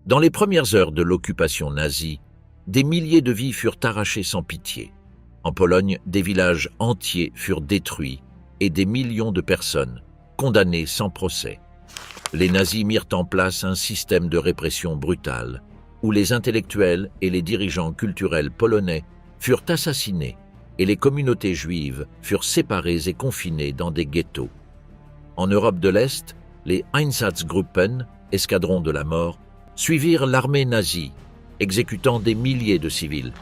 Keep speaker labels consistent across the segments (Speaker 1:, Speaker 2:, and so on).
Speaker 1: Dans les premières heures de l'occupation nazie, des milliers de vies furent arrachées sans pitié. En Pologne, des villages entiers furent détruits et des millions de personnes condamnées sans procès. Les nazis mirent en place un système de répression brutale, où les intellectuels et les dirigeants culturels polonais furent assassinés et les communautés juives furent séparées et confinées dans des ghettos. En Europe de l'Est, les Einsatzgruppen, escadrons de la mort, suivirent l'armée nazie, exécutant des milliers de civils.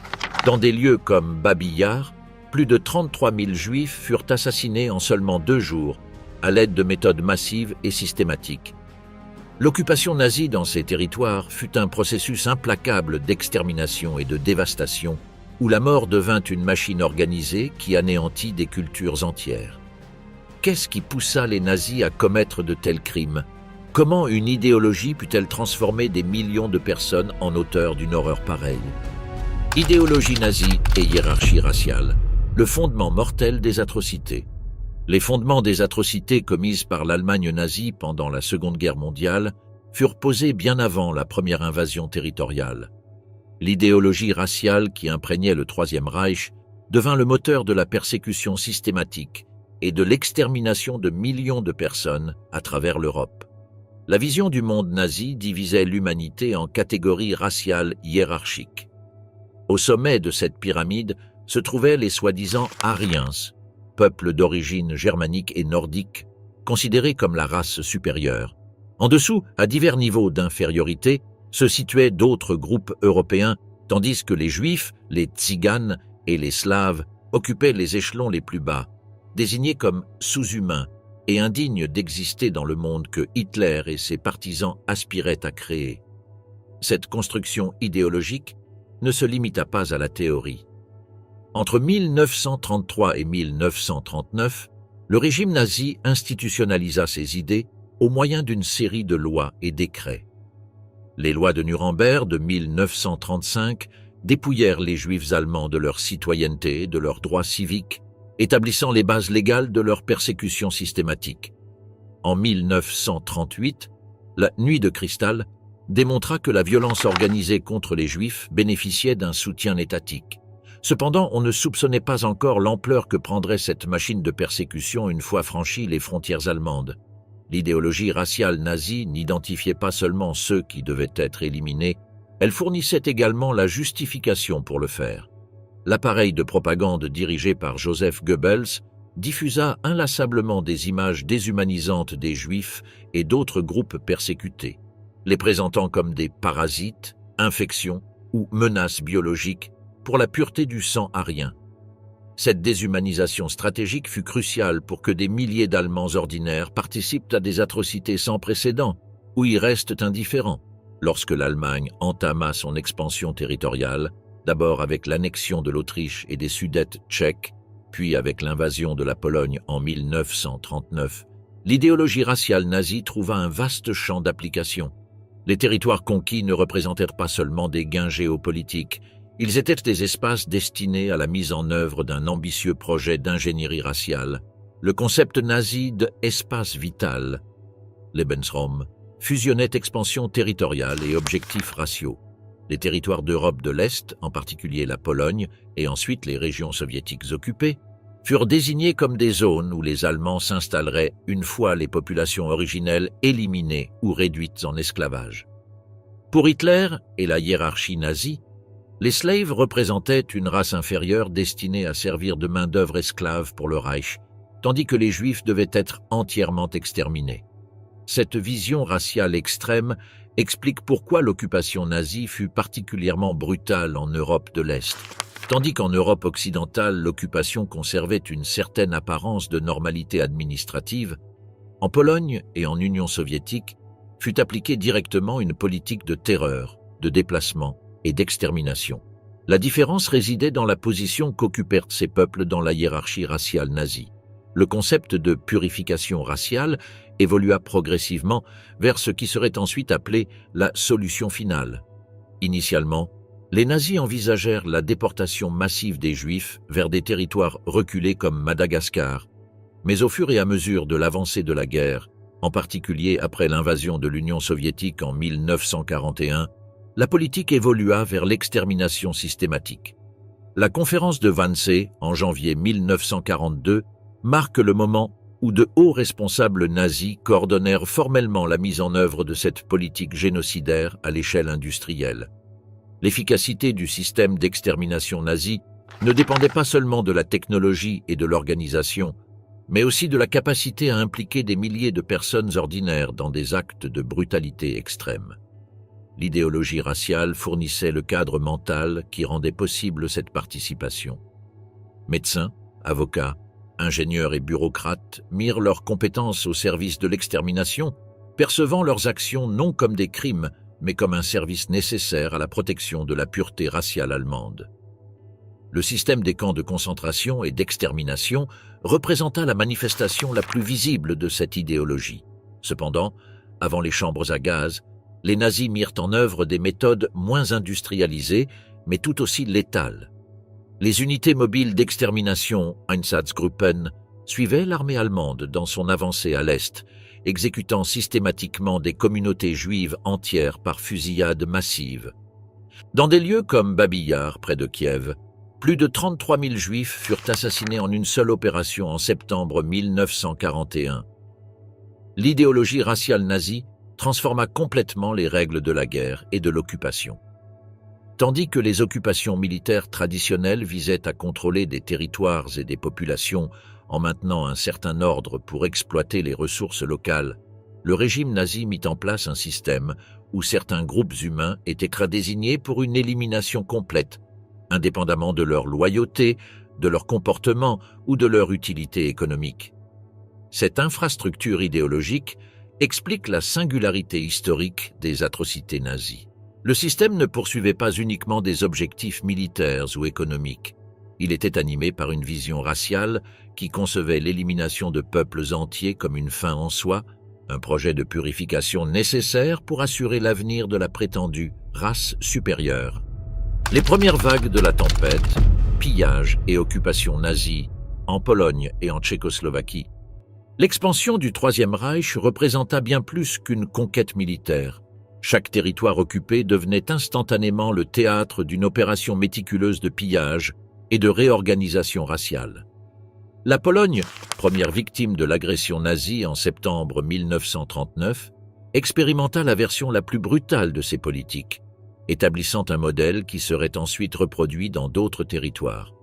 Speaker 1: Dans des lieux comme Babi Yar, plus de 33 000 juifs furent assassinés en seulement 2 jours, à l'aide de méthodes massives et systématiques. L'occupation nazie dans ces territoires fut un processus implacable d'extermination et de dévastation, où la mort devint une machine organisée qui anéantit des cultures entières. Qu'est-ce qui poussa les nazis à commettre de tels crimes? Comment une idéologie put-elle transformer des millions de personnes en auteurs d'une horreur pareille? Idéologie nazie et hiérarchie raciale, le fondement mortel des atrocités. Les fondements des atrocités commises par l'Allemagne nazie pendant la Seconde Guerre mondiale furent posés bien avant la première invasion territoriale. L'idéologie raciale qui imprégnait le Troisième Reich devint le moteur de la persécution systématique et de l'extermination de millions de personnes à travers l'Europe. La vision du monde nazi divisait l'humanité en catégories raciales hiérarchiques. Au sommet de cette pyramide se trouvaient les soi-disant Aryens, peuples d'origine germanique et nordique, considérés comme la race supérieure. En dessous, à divers niveaux d'infériorité, se situaient d'autres groupes européens, tandis que les Juifs, les Tziganes et les Slaves occupaient les échelons les plus bas, désignés comme sous-humains et indignes d'exister dans le monde que Hitler et ses partisans aspiraient à créer. Cette construction idéologique ne se limita pas à la théorie. Entre 1933 et 1939, le régime nazi institutionnalisa ses idées au moyen d'une série de lois et décrets. Les lois de Nuremberg de 1935 dépouillèrent les Juifs allemands de leur citoyenneté et de leurs droits civiques, établissant les bases légales de leur persécution systématique. En 1938, la Nuit de cristal démontra que la violence organisée contre les Juifs bénéficiait d'un soutien étatique. Cependant, on ne soupçonnait pas encore l'ampleur que prendrait cette machine de persécution une fois franchies les frontières allemandes. L'idéologie raciale nazie n'identifiait pas seulement ceux qui devaient être éliminés, elle fournissait également la justification pour le faire. L'appareil de propagande dirigé par Joseph Goebbels diffusa inlassablement des images déshumanisantes des Juifs et d'autres groupes persécutés, les présentant comme des parasites, infections ou menaces biologiques pour la pureté du sang arien. Cette déshumanisation stratégique fut cruciale pour que des milliers d'Allemands ordinaires participent à des atrocités sans précédent ou y restent indifférents lorsque l'Allemagne entama son expansion territoriale, d'abord avec l'annexion de l'Autriche et des Sudètes tchèques, puis avec l'invasion de la Pologne en 1939. L'idéologie raciale nazie trouva un vaste champ d'application. Les territoires conquis ne représentèrent pas seulement des gains géopolitiques, ils étaient des espaces destinés à la mise en œuvre d'un ambitieux projet d'ingénierie raciale. Le concept nazi de « espace vital », Lebensraum, fusionnait expansion territoriale et objectifs raciaux. Les territoires d'Europe de l'Est, en particulier la Pologne et ensuite les régions soviétiques occupées, furent désignés comme des zones où les Allemands s'installeraient une fois les populations originelles éliminées ou réduites en esclavage. Pour Hitler et la hiérarchie nazie, les slaves représentaient une race inférieure destinée à servir de main-d'œuvre esclave pour le Reich, tandis que les Juifs devaient être entièrement exterminés. Cette vision raciale extrême explique pourquoi l'occupation nazie fut particulièrement brutale en Europe de l'Est, tandis qu'en Europe occidentale, l'occupation conservait une certaine apparence de normalité administrative. En Pologne et en Union soviétique fut appliquée directement une politique de terreur, de déplacement et d'extermination. La différence résidait dans la position qu'occupèrent ces peuples dans la hiérarchie raciale nazie. Le concept de purification raciale évolua progressivement vers ce qui serait ensuite appelé la solution finale. Initialement, les nazis envisagèrent la déportation massive des Juifs vers des territoires reculés comme Madagascar, mais au fur et à mesure de l'avancée de la guerre, En particulier après l'invasion de l'Union soviétique en 1941, la politique évolua vers l'extermination systématique. La conférence de Wannsee, en janvier 1942, marque le moment où de hauts responsables nazis coordonnèrent formellement la mise en œuvre de cette politique génocidaire à l'échelle industrielle. L'efficacité du système d'extermination nazi ne dépendait pas seulement de la technologie et de l'organisation, mais aussi de la capacité à impliquer des milliers de personnes ordinaires dans des actes de brutalité extrême. L'idéologie raciale fournissait le cadre mental qui rendait possible cette participation. Médecins, avocats, ingénieurs et bureaucrates mirent leurs compétences au service de l'extermination, percevant leurs actions non comme des crimes, mais comme un service nécessaire à la protection de la pureté raciale allemande. Le système des camps de concentration et d'extermination représenta la manifestation la plus visible de cette idéologie. Cependant, avant les chambres à gaz, les nazis mirent en œuvre des méthodes moins industrialisées, mais tout aussi létales. Les unités mobiles d'extermination Einsatzgruppen suivaient l'armée allemande dans son avancée à l'Est, exécutant systématiquement des communautés juives entières par fusillade massive. Dans des lieux comme Babi Yar, près de Kiev, plus de 33 000 juifs furent assassinés en une seule opération en septembre 1941. L'idéologie raciale nazie transforma complètement les règles de la guerre et de l'occupation. Tandis que les occupations militaires traditionnelles visaient à contrôler des territoires et des populations en maintenant un certain ordre pour exploiter les ressources locales, le régime nazi mit en place un système où certains groupes humains étaient désignés pour une élimination complète, indépendamment de leur loyauté, de leur comportement ou de leur utilité économique. Cette infrastructure idéologique explique la singularité historique des atrocités nazies. Le système ne poursuivait pas uniquement des objectifs militaires ou économiques. Il était animé par une vision raciale qui concevait l'élimination de peuples entiers comme une fin en soi, un projet de purification nécessaire pour assurer l'avenir de la prétendue race supérieure. Les premières vagues de la tempête, pillages et occupation nazie en Pologne et en Tchécoslovaquie. L'expansion du Troisième Reich représenta bien plus qu'une conquête militaire. Chaque territoire occupé devenait instantanément le théâtre d'une opération méticuleuse de pillage et de réorganisation raciale. La Pologne, première victime de l'agression nazie en septembre 1939, expérimenta la version la plus brutale de ces politiques, établissant un modèle qui serait ensuite reproduit dans d'autres territoires.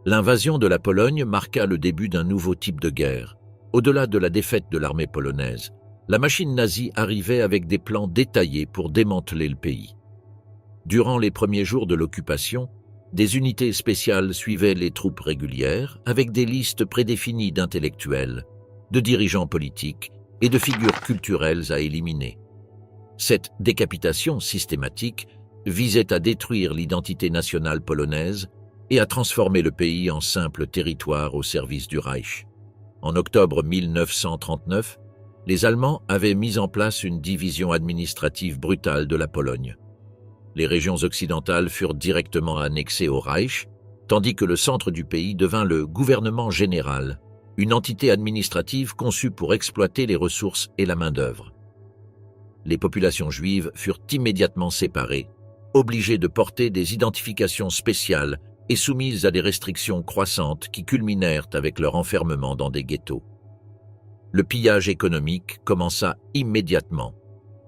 Speaker 1: L'invasion de la Pologne marqua le début d'un nouveau type de guerre. Au-delà de la défaite de l'armée polonaise, la machine nazie arrivait avec des plans détaillés pour démanteler le pays. Durant les premiers jours de l'occupation, des unités spéciales suivaient les troupes régulières avec des listes prédéfinies d'intellectuels, de dirigeants politiques et de figures culturelles à éliminer. Cette décapitation systématique visait à détruire l'identité nationale polonaise et à transformer le pays en simple territoire au service du Reich. En octobre 1939, les Allemands avaient mis en place une division administrative brutale de la Pologne. Les régions occidentales furent directement annexées au Reich, tandis que le centre du pays devint le gouvernement général, une entité administrative conçue pour exploiter les ressources et la main-d'œuvre. Les populations juives furent immédiatement séparées, obligées de porter des identifications spéciales et soumises à des restrictions croissantes qui culminèrent avec leur enfermement dans des ghettos. Le pillage économique commença immédiatement.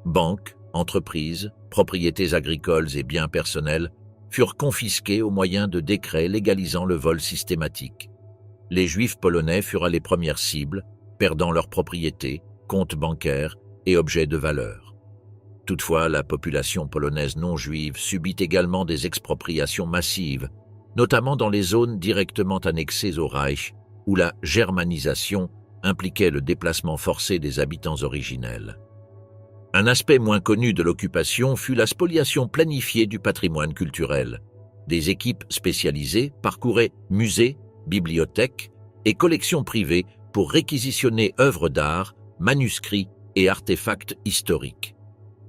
Speaker 1: Banques, entreprises, propriétés agricoles et biens personnels furent confisqués au moyen de décrets légalisant le vol systématique. Les Juifs polonais furent les premières cibles, perdant leurs propriétés, comptes bancaires et objets de valeur. Toutefois, la population polonaise non juive subit également des expropriations massives, notamment dans les zones directement annexées au Reich, où la germanisation impliquait le déplacement forcé des habitants originels. Un aspect moins connu de l'occupation fut la spoliation planifiée du patrimoine culturel. Des équipes spécialisées parcouraient musées, bibliothèques et collections privées pour réquisitionner œuvres d'art, manuscrits et artefacts historiques.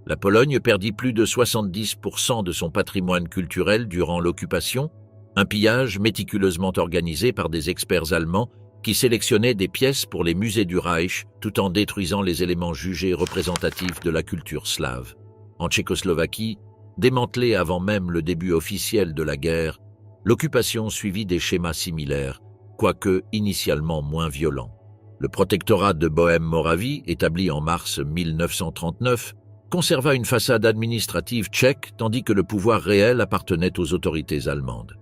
Speaker 1: La Pologne perdit plus de 70% de son patrimoine culturel durant l'occupation, un pillage méticuleusement organisé par des experts allemands qui sélectionnait des pièces pour les musées du Reich tout en détruisant les éléments jugés représentatifs de la culture slave. En Tchécoslovaquie, démantelée avant même le début officiel de la guerre, l'occupation suivit des schémas similaires, quoique initialement moins violents. Le protectorat de Bohême-Moravie, établi en mars 1939, conserva une façade administrative tchèque tandis que le pouvoir réel appartenait aux autorités allemandes.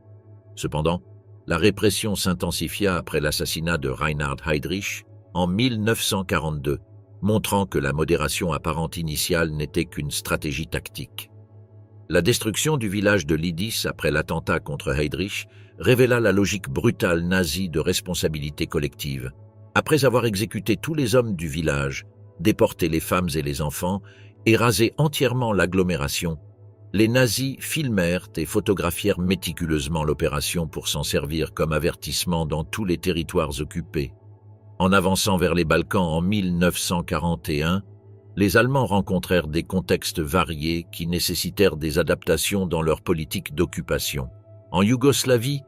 Speaker 1: Cependant, la répression s'intensifia après l'assassinat de Reinhard Heydrich en 1942, montrant que la modération apparente initiale n'était qu'une stratégie tactique. La destruction du village de Lidis après l'attentat contre Heydrich révéla la logique brutale nazie de responsabilité collective. Après avoir exécuté tous les hommes du village, déporté les femmes et les enfants et rasé entièrement l'agglomération, les nazis filmèrent et photographièrent méticuleusement l'opération pour s'en servir comme avertissement dans tous les territoires occupés. En avançant vers les Balkans en 1941, les Allemands rencontrèrent des contextes variés qui nécessitèrent des adaptations dans leur politique d'occupation. En Yougoslavie,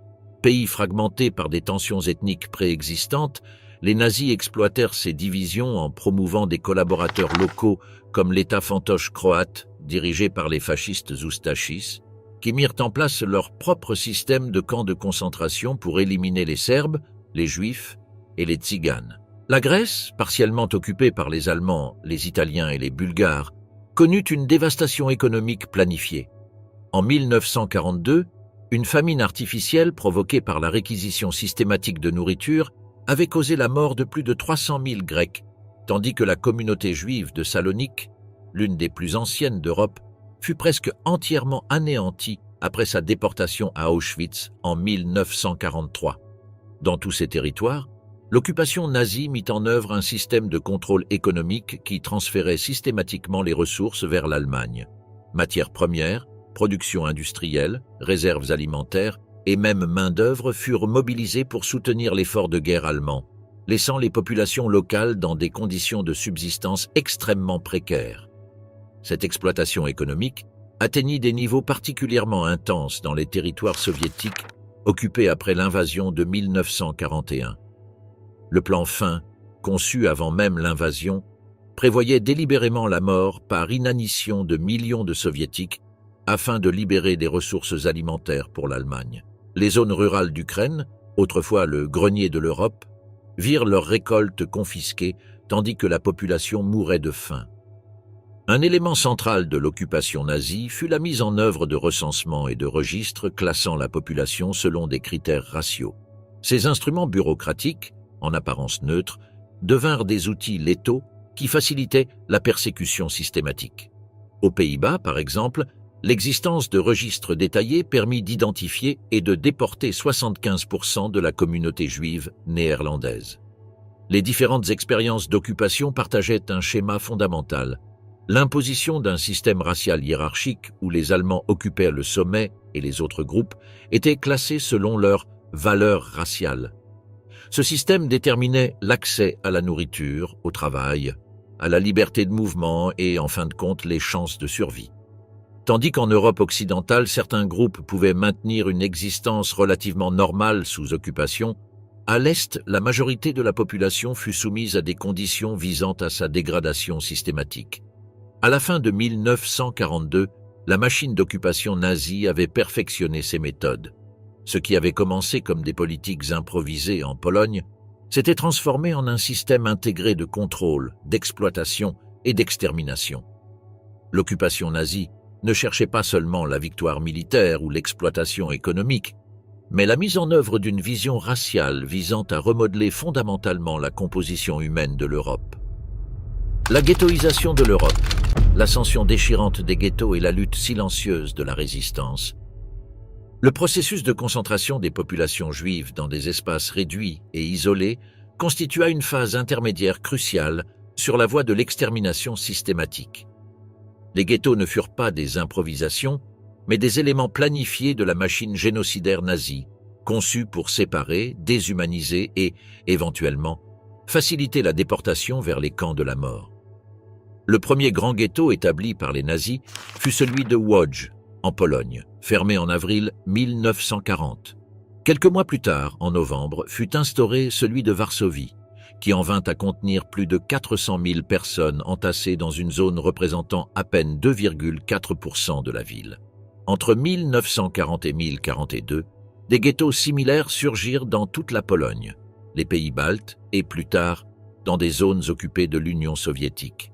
Speaker 1: pays fragmenté par des tensions ethniques préexistantes, les nazis exploitèrent ces divisions en promouvant des collaborateurs locaux comme l'État fantoche croate, dirigé par les fascistes Ustašis, qui mirent en place leur propre système de camps de concentration pour éliminer les Serbes, les Juifs et les Tziganes. La Grèce, partiellement occupée par les Allemands, les Italiens et les Bulgares, connut une dévastation économique planifiée. En 1942, une famine artificielle provoquée par la réquisition systématique de nourriture avait causé la mort de plus de 300 000 Grecs, tandis que la communauté juive de Salonique, l'une des plus anciennes d'Europe, fut presque entièrement anéantie après sa déportation à Auschwitz en 1943. Dans tous ces territoires, l'occupation nazie mit en œuvre un système de contrôle économique qui transférait systématiquement les ressources vers l'Allemagne. Matières premières, production industrielle, réserves alimentaires et même main-d'œuvre furent mobilisés pour soutenir l'effort de guerre allemand, laissant les populations locales dans des conditions de subsistance extrêmement précaires. Cette exploitation économique atteignit des niveaux particulièrement intenses dans les territoires soviétiques occupés après l'invasion de 1941. Le plan fin, conçu avant même l'invasion, prévoyait délibérément la mort par inanition de millions de Soviétiques afin de libérer des ressources alimentaires pour l'Allemagne. Les zones rurales d'Ukraine, autrefois le grenier de l'Europe, virent leurs récoltes confisquées tandis que la population mourait de faim. Un élément central de l'occupation nazie fut la mise en œuvre de recensements et de registres classant la population selon des critères raciaux. Ces instruments bureaucratiques, en apparence neutres, devinrent des outils létaux qui facilitaient la persécution systématique. Aux Pays-Bas, par exemple, l'existence de registres détaillés permit d'identifier et de déporter 75% de la communauté juive néerlandaise. Les différentes expériences d'occupation partageaient un schéma fondamental: l'imposition d'un système racial hiérarchique où les Allemands occupaient le sommet et les autres groupes étaient classés selon leur valeur raciale. Ce système déterminait l'accès à la nourriture, au travail, à la liberté de mouvement et, en fin de compte, les chances de survie. Tandis qu'en Europe occidentale, certains groupes pouvaient maintenir une existence relativement normale sous occupation, à l'Est, la majorité de la population fut soumise à des conditions visant à sa dégradation systématique. À la fin de 1942, la machine d'occupation nazie avait perfectionné ses méthodes. Ce qui avait commencé comme des politiques improvisées en Pologne s'était transformé en un système intégré de contrôle, d'exploitation et d'extermination. L'occupation nazie ne cherchait pas seulement la victoire militaire ou l'exploitation économique, mais la mise en œuvre d'une vision raciale visant à remodeler fondamentalement la composition humaine de l'Europe. La ghettoisation de l'Europe, l'ascension déchirante des ghettos et la lutte silencieuse de la résistance. Le processus de concentration des populations juives dans des espaces réduits et isolés constitua une phase intermédiaire cruciale sur la voie de l'extermination systématique. Les ghettos ne furent pas des improvisations, mais des éléments planifiés de la machine génocidaire nazie, conçus pour séparer, déshumaniser et, éventuellement, faciliter la déportation vers les camps de la mort. Le premier grand ghetto établi par les nazis fut celui de Łódź, en Pologne, fermé en avril 1940. Quelques mois plus tard, en novembre, fut instauré celui de Varsovie, qui en vint à contenir plus de 400 000 personnes entassées dans une zone représentant à peine 2,4% de la ville. Entre 1940 et 1042, des ghettos similaires surgirent dans toute la Pologne, les pays baltes et plus tard dans des zones occupées de l'Union soviétique.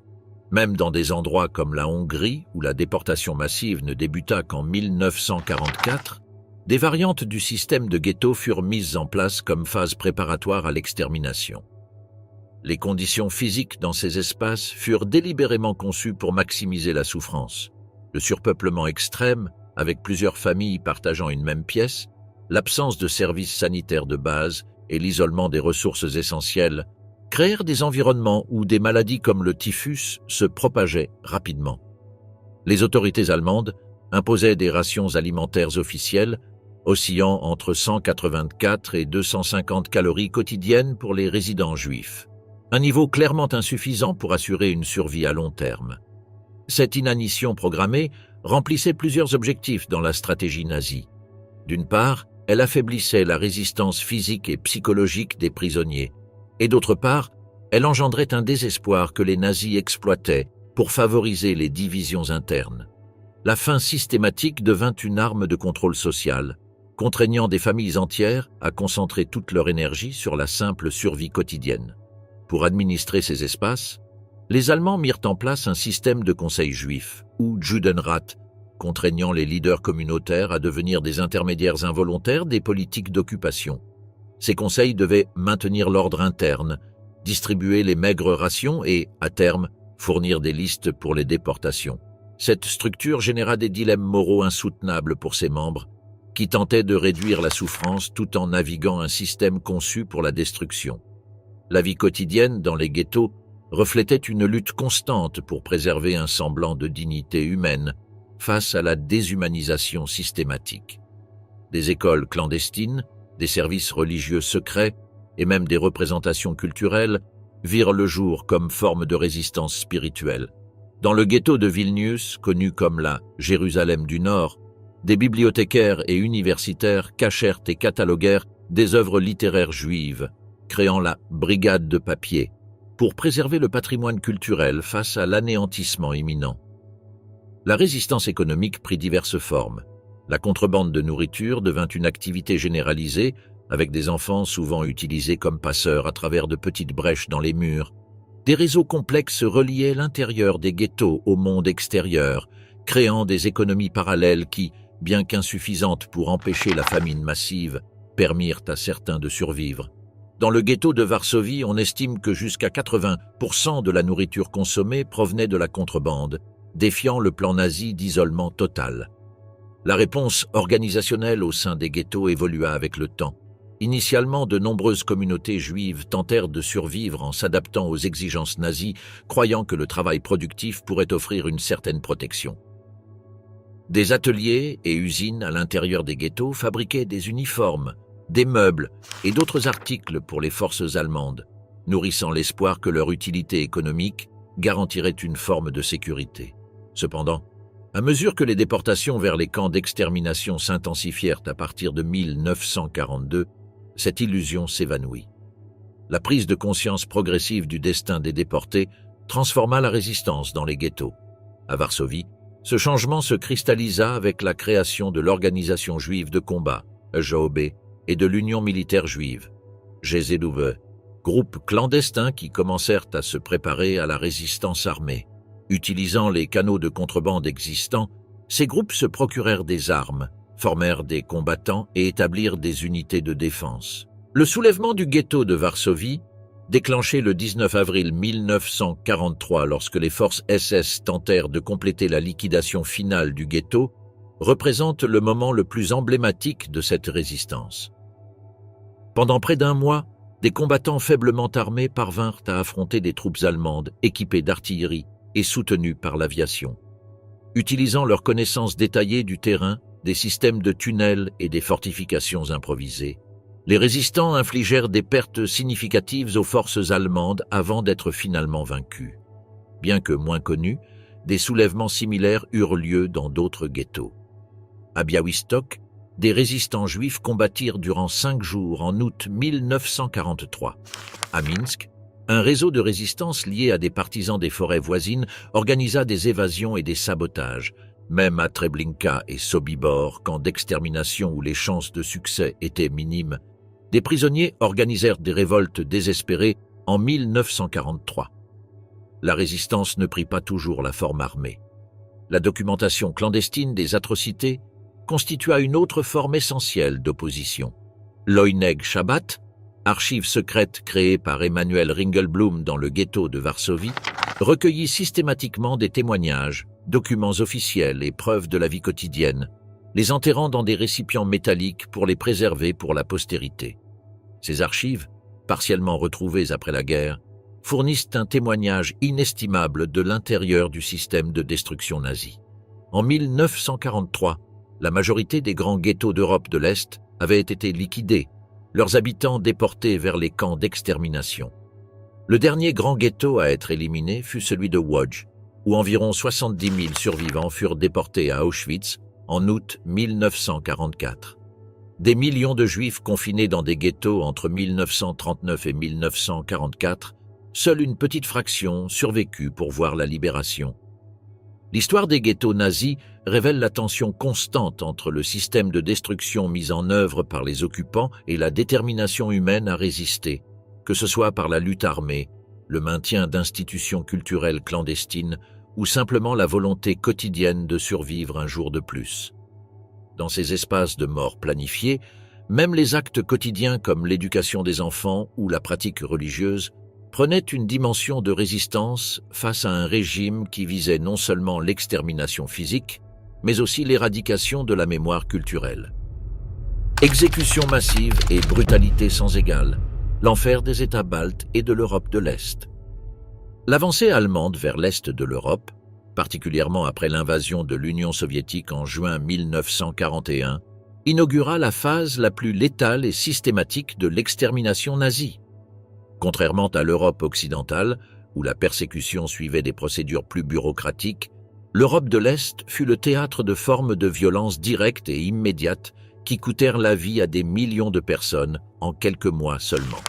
Speaker 1: Même dans des endroits comme la Hongrie, où la déportation massive ne débuta qu'en 1944, des variantes du système de ghetto furent mises en place comme phase préparatoire à l'extermination. Les conditions physiques dans ces espaces furent délibérément conçues pour maximiser la souffrance. Le surpeuplement extrême, avec plusieurs familles partageant une même pièce, l'absence de services sanitaires de base et l'isolement des ressources essentielles créèrent des environnements où des maladies comme le typhus se propageaient rapidement. Les autorités allemandes imposaient des rations alimentaires officielles oscillant entre 184 et 250 calories quotidiennes pour les résidents juifs, un niveau clairement insuffisant pour assurer une survie à long terme. Cette inanition programmée remplissait plusieurs objectifs dans la stratégie nazie. D'une part, elle affaiblissait la résistance physique et psychologique des prisonniers, et d'autre part, elle engendrait un désespoir que les nazis exploitaient pour favoriser les divisions internes. La faim systématique devint une arme de contrôle social, contraignant des familles entières à concentrer toute leur énergie sur la simple survie quotidienne. Pour administrer ces espaces, les Allemands mirent en place un système de conseils juifs, ou Judenrat, contraignant les leaders communautaires à devenir des intermédiaires involontaires des politiques d'occupation. Ces conseils devaient maintenir l'ordre interne, distribuer les maigres rations et, à terme, fournir des listes pour les déportations. Cette structure généra des dilemmes moraux insoutenables pour ses membres, qui tentaient de réduire la souffrance tout en naviguant un système conçu pour la destruction. La vie quotidienne dans les ghettos reflétait une lutte constante pour préserver un semblant de dignité humaine face à la déshumanisation systématique. Des écoles clandestines, des services religieux secrets et même des représentations culturelles virent le jour comme forme de résistance spirituelle. Dans le ghetto de Vilnius, connu comme la Jérusalem du Nord, des bibliothécaires et universitaires cachèrent et cataloguèrent des œuvres littéraires juives, créant la Brigade de papier, pour préserver le patrimoine culturel face à l'anéantissement imminent. La résistance économique prit diverses formes. La contrebande de nourriture devint une activité généralisée, avec des enfants souvent utilisés comme passeurs à travers de petites brèches dans les murs. Des réseaux complexes reliaient l'intérieur des ghettos au monde extérieur, créant des économies parallèles qui, bien qu'insuffisantes pour empêcher la famine massive, permirent à certains de survivre. Dans le ghetto de Varsovie, on estime que jusqu'à 80% de la nourriture consommée provenait de la contrebande, défiant le plan nazi d'isolement total. La réponse organisationnelle au sein des ghettos évolua avec le temps. Initialement, de nombreuses communautés juives tentèrent de survivre en s'adaptant aux exigences nazies, croyant que le travail productif pourrait offrir une certaine protection. Des ateliers et usines à l'intérieur des ghettos fabriquaient des uniformes, des meubles et d'autres articles pour les forces allemandes, nourrissant l'espoir que leur utilité économique garantirait une forme de sécurité. Cependant, à mesure que les déportations vers les camps d'extermination s'intensifièrent à partir de 1942, cette illusion s'évanouit. La prise de conscience progressive du destin des déportés transforma la résistance dans les ghettos. À Varsovie, ce changement se cristallisa avec la création de l'Organisation juive de combat, EJOB, et de l'Union militaire juive, GZW, groupes clandestins qui commencèrent à se préparer à la résistance armée. Utilisant les canaux de contrebande existants, ces groupes se procurèrent des armes, formèrent des combattants et établirent des unités de défense. Le soulèvement du ghetto de Varsovie, déclenché le 19 avril 1943 lorsque les forces SS tentèrent de compléter la liquidation finale du ghetto, représente le moment le plus emblématique de cette résistance. Pendant près d'un mois, des combattants faiblement armés parvinrent à affronter des troupes allemandes équipées d'artillerie et soutenues par l'aviation. Utilisant leurs connaissances détaillées du terrain, des systèmes de tunnels et des fortifications improvisées, les résistants infligèrent des pertes significatives aux forces allemandes avant d'être finalement vaincus. Bien que moins connus, des soulèvements similaires eurent lieu dans d'autres ghettos. À Białystok, des résistants juifs combattirent durant 5 jours en août 1943. À Minsk, un réseau de résistance lié à des partisans des forêts voisines organisa des évasions et des sabotages, même à Treblinka et Sobibor, camps d'extermination où les chances de succès étaient minimes. Des prisonniers organisèrent des révoltes désespérées en 1943. La résistance ne prit pas toujours la forme armée. La documentation clandestine des atrocités constitua une autre forme essentielle d'opposition. L'Oyneg Shabbat, archive secrète créée par Emmanuel Ringelblum dans le ghetto de Varsovie, recueillit systématiquement des témoignages, documents officiels et preuves de la vie quotidienne, les enterrant dans des récipients métalliques pour les préserver pour la postérité. Ces archives, partiellement retrouvées après la guerre, fournissent un témoignage inestimable de l'intérieur du système de destruction nazi. En 1943, la majorité des grands ghettos d'Europe de l'Est avaient été liquidés, leurs habitants déportés vers les camps d'extermination. Le dernier grand ghetto à être éliminé fut celui de Łódź, où environ 70 000 survivants furent déportés à Auschwitz en août 1944. Des millions de Juifs confinés dans des ghettos entre 1939 et 1944, seule une petite fraction survécut pour voir la libération. L'histoire des ghettos nazis révèle la tension constante entre le système de destruction mis en œuvre par les occupants et la détermination humaine à résister, que ce soit par la lutte armée, le maintien d'institutions culturelles clandestines ou simplement la volonté quotidienne de survivre un jour de plus. Dans ces espaces de mort planifiés, même les actes quotidiens comme l'éducation des enfants ou la pratique religieuse prenaient une dimension de résistance face à un régime qui visait non seulement l'extermination physique, mais aussi l'éradication de la mémoire culturelle. Exécutions massives et brutalité sans égale, l'enfer des États baltes et de l'Europe de l'Est. L'avancée allemande vers l'Est de l'Europe, particulièrement après l'invasion de l'Union soviétique en juin 1941, inaugura la phase la plus létale et systématique de l'extermination nazie. Contrairement à l'Europe occidentale, où la persécution suivait des procédures plus bureaucratiques, l'Europe de l'Est fut le théâtre de formes de violence directes et immédiates qui coûtèrent la vie à des millions de personnes en quelques mois seulement.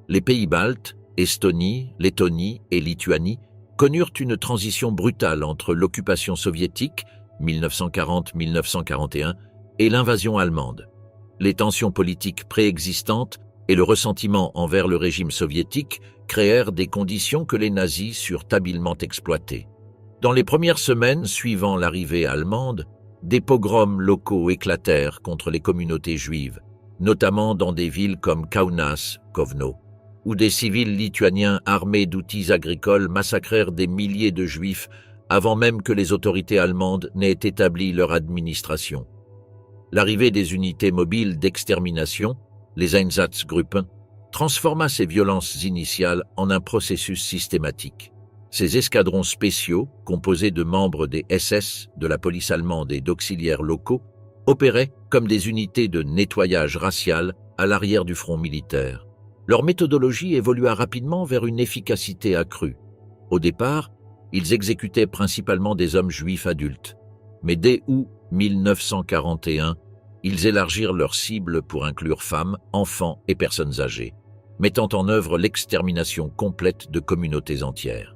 Speaker 1: Les pays baltes, Estonie, Lettonie et Lituanie connurent une transition brutale entre l'occupation soviétique, 1940-1941, et l'invasion allemande. Les tensions politiques préexistantes et le ressentiment envers le régime soviétique créèrent des conditions que les nazis surent habilement exploiter. Dans les premières semaines suivant l'arrivée allemande, des pogroms locaux éclatèrent contre les communautés juives, notamment dans des villes comme Kaunas, Kovno, où des civils lituaniens armés d'outils agricoles massacrèrent des milliers de juifs avant même que les autorités allemandes n'aient établi leur administration. L'arrivée des unités mobiles d'extermination, les Einsatzgruppen, transforma ces violences initiales en un processus systématique. Ces escadrons spéciaux, composés de membres des SS, de la police allemande et d'auxiliaires locaux, opéraient comme des unités de nettoyage racial à l'arrière du front militaire. Leur méthodologie évolua rapidement vers une efficacité accrue. Au départ, ils exécutaient principalement des hommes juifs adultes. Mais dès août 1941, ils élargirent leur cible pour inclure femmes, enfants et personnes âgées, mettant en œuvre l'extermination complète de communautés entières.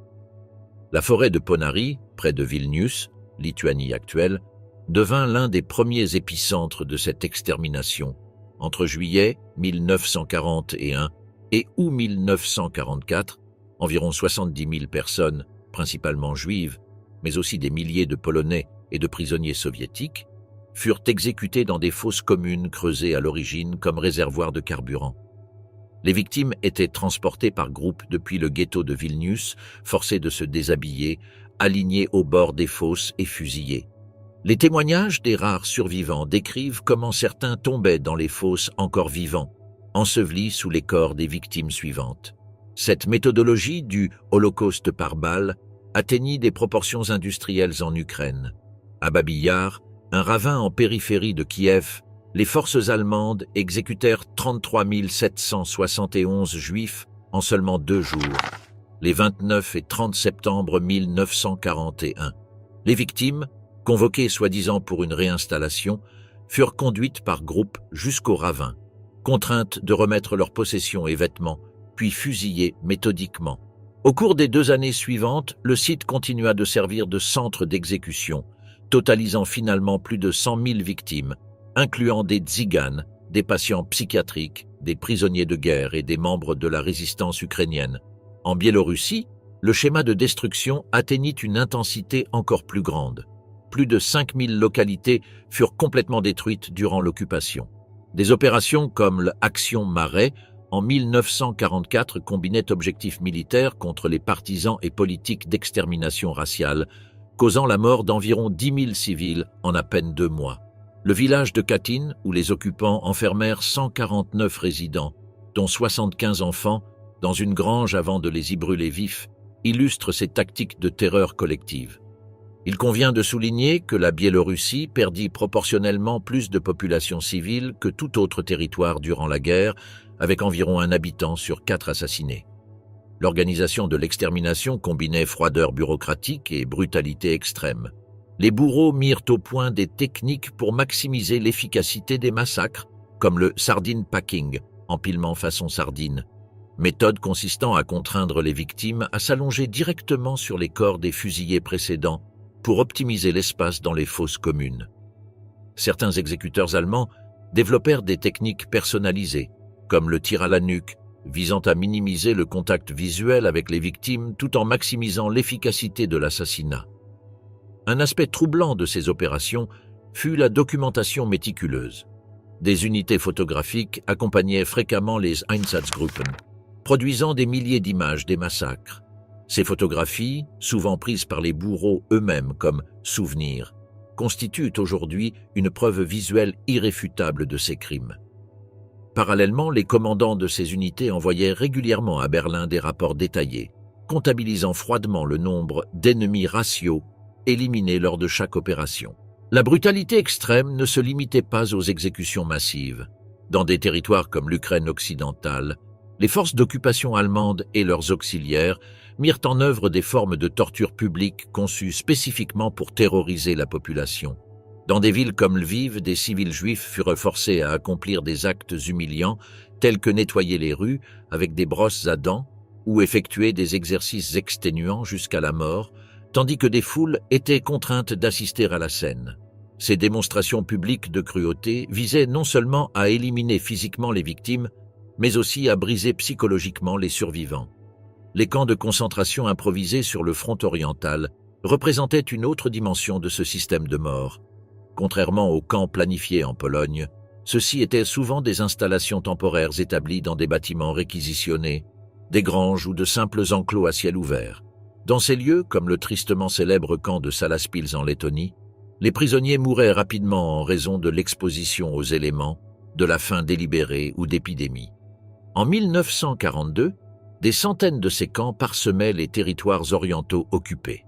Speaker 1: La forêt de Ponary, près de Vilnius, Lituanie actuelle, devint l'un des premiers épicentres de cette extermination, entre juillet 1941 et août 1944, environ 70 000 personnes, principalement juives, mais aussi des milliers de Polonais et de prisonniers soviétiques, furent exécutés dans des fosses communes creusées à l'origine comme réservoirs de carburant. Les victimes étaient transportées par groupes depuis le ghetto de Vilnius, forcées de se déshabiller, alignées au bord des fosses et fusillées. Les témoignages des rares survivants décrivent comment certains tombaient dans les fosses encore vivants, ensevelis sous les corps des victimes suivantes. Cette méthodologie du Holocauste par balle atteignit des proportions industrielles en Ukraine. À Babi Yar, un ravin en périphérie de Kiev, les forces allemandes exécutèrent 33 771 juifs en seulement 2 jours, les 29 et 30 septembre 1941. Les victimes, convoquées soi-disant pour une réinstallation, furent conduites par groupes jusqu'au ravin, contraintes de remettre leurs possessions et vêtements, puis fusillées méthodiquement. Au cours des 2 années suivantes, le site continua de servir de centre d'exécution, totalisant finalement plus de 100 000 victimes, incluant des tziganes, des patients psychiatriques, des prisonniers de guerre et des membres de la résistance ukrainienne. En Biélorussie, le schéma de destruction atteignit une intensité encore plus grande. Plus de 5000 localités furent complètement détruites durant l'occupation. Des opérations comme l'Action Marais en 1944 combinaient objectifs militaires contre les partisans et politiques d'extermination raciale, causant la mort d'environ 10 000 civils en à peine 2 mois. Le village de Katyn, où les occupants enfermèrent 149 résidents, dont 75 enfants, dans une grange avant de les y brûler vifs, illustre ces tactiques de terreur collective. Il convient de souligner que la Biélorussie perdit proportionnellement plus de population civile que tout autre territoire durant la guerre, avec environ 1 habitant sur 4 assassinés. L'organisation de l'extermination combinait froideur bureaucratique et brutalité extrême. Les bourreaux mirent au point des techniques pour maximiser l'efficacité des massacres, comme le sardine packing, empilement façon sardine, méthode consistant à contraindre les victimes à s'allonger directement sur les corps des fusillés précédents pour optimiser l'espace dans les fosses communes. Certains exécuteurs allemands développèrent des techniques personnalisées, comme le tir à la nuque, visant à minimiser le contact visuel avec les victimes tout en maximisant l'efficacité de l'assassinat. Un aspect troublant de ces opérations fut la documentation méticuleuse. Des unités photographiques accompagnaient fréquemment les Einsatzgruppen, produisant des milliers d'images des massacres. Ces photographies, souvent prises par les bourreaux eux-mêmes comme souvenirs, constituent aujourd'hui une preuve visuelle irréfutable de ces crimes. Parallèlement, les commandants de ces unités envoyaient régulièrement à Berlin des rapports détaillés, comptabilisant froidement le nombre d'ennemis raciaux éliminés lors de chaque opération. La brutalité extrême ne se limitait pas aux exécutions massives. Dans des territoires comme l'Ukraine occidentale, les forces d'occupation allemandes et leurs auxiliaires mirent en œuvre des formes de torture publique conçues spécifiquement pour terroriser la population. Dans des villes comme Lviv, des civils juifs furent forcés à accomplir des actes humiliants tels que nettoyer les rues avec des brosses à dents ou effectuer des exercices exténuants jusqu'à la mort, tandis que des foules étaient contraintes d'assister à la scène. Ces démonstrations publiques de cruauté visaient non seulement à éliminer physiquement les victimes, mais aussi à briser psychologiquement les survivants. Les camps de concentration improvisés sur le front oriental représentaient une autre dimension de ce système de mort. Contrairement aux camps planifiés en Pologne, ceux-ci étaient souvent des installations temporaires établies dans des bâtiments réquisitionnés, des granges ou de simples enclos à ciel ouvert. Dans ces lieux, comme le tristement célèbre camp de Salaspils en Lettonie, les prisonniers mouraient rapidement en raison de l'exposition aux éléments, de la faim délibérée ou d'épidémies. En 1942, des centaines de ces camps parsemaient les territoires orientaux occupés.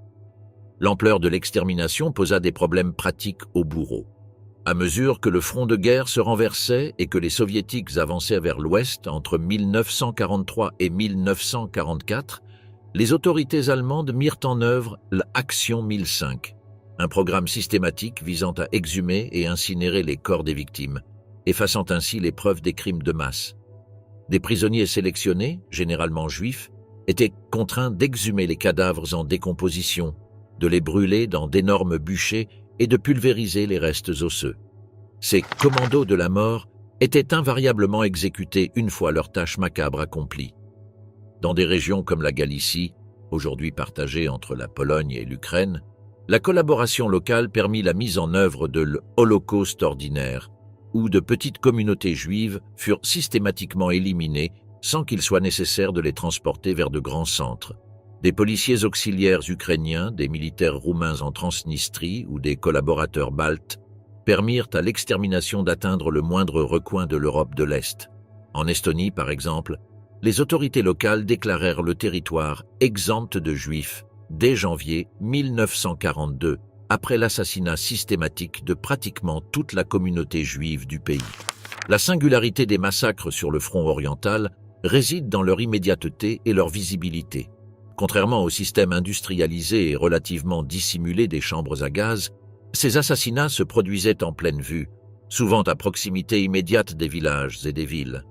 Speaker 1: L'ampleur de l'extermination posa des problèmes pratiques aux bourreaux. À mesure que le front de guerre se renversait et que les soviétiques avançaient vers l'ouest entre 1943 et 1944, les autorités allemandes mirent en œuvre l'Action 1005, un programme systématique visant à exhumer et incinérer les corps des victimes, effaçant ainsi les preuves des crimes de masse. Des prisonniers sélectionnés, généralement juifs, étaient contraints d'exhumer les cadavres en décomposition, de les brûler dans d'énormes bûchers et de pulvériser les restes osseux. Ces commandos de la mort étaient invariablement exécutés une fois leur tâche macabre accomplie. Dans des régions comme la Galicie, aujourd'hui partagée entre la Pologne et l'Ukraine, la collaboration locale permit la mise en œuvre de l'Holocauste ordinaire, où de petites communautés juives furent systématiquement éliminées sans qu'il soit nécessaire de les transporter vers de grands centres. Des policiers auxiliaires ukrainiens, des militaires roumains en Transnistrie ou des collaborateurs baltes permirent à l'extermination d'atteindre le moindre recoin de l'Europe de l'Est. En Estonie, par exemple, les autorités locales déclarèrent le territoire exempt de juifs dès janvier 1942, après l'assassinat systématique de pratiquement toute la communauté juive du pays. La singularité des massacres sur le front oriental réside dans leur immédiateté et leur visibilité. Contrairement au système industrialisé et relativement dissimulé des chambres à gaz, ces assassinats se produisaient en pleine vue, souvent à proximité immédiate des villages et des villes.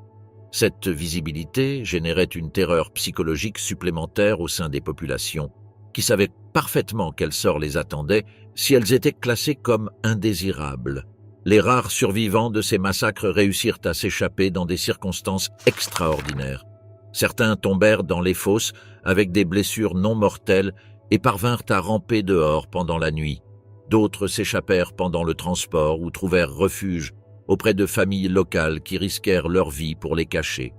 Speaker 1: Cette visibilité générait une terreur psychologique supplémentaire au sein des populations, qui savaient parfaitement quel sort les attendait si elles étaient classées comme indésirables. Les rares survivants de ces massacres réussirent à s'échapper dans des circonstances extraordinaires. Certains tombèrent dans les fosses avec des blessures non mortelles et parvinrent à ramper dehors pendant la nuit. D'autres s'échappèrent pendant le transport ou trouvèrent refuge auprès de familles locales qui risquèrent leur vie pour les cacher.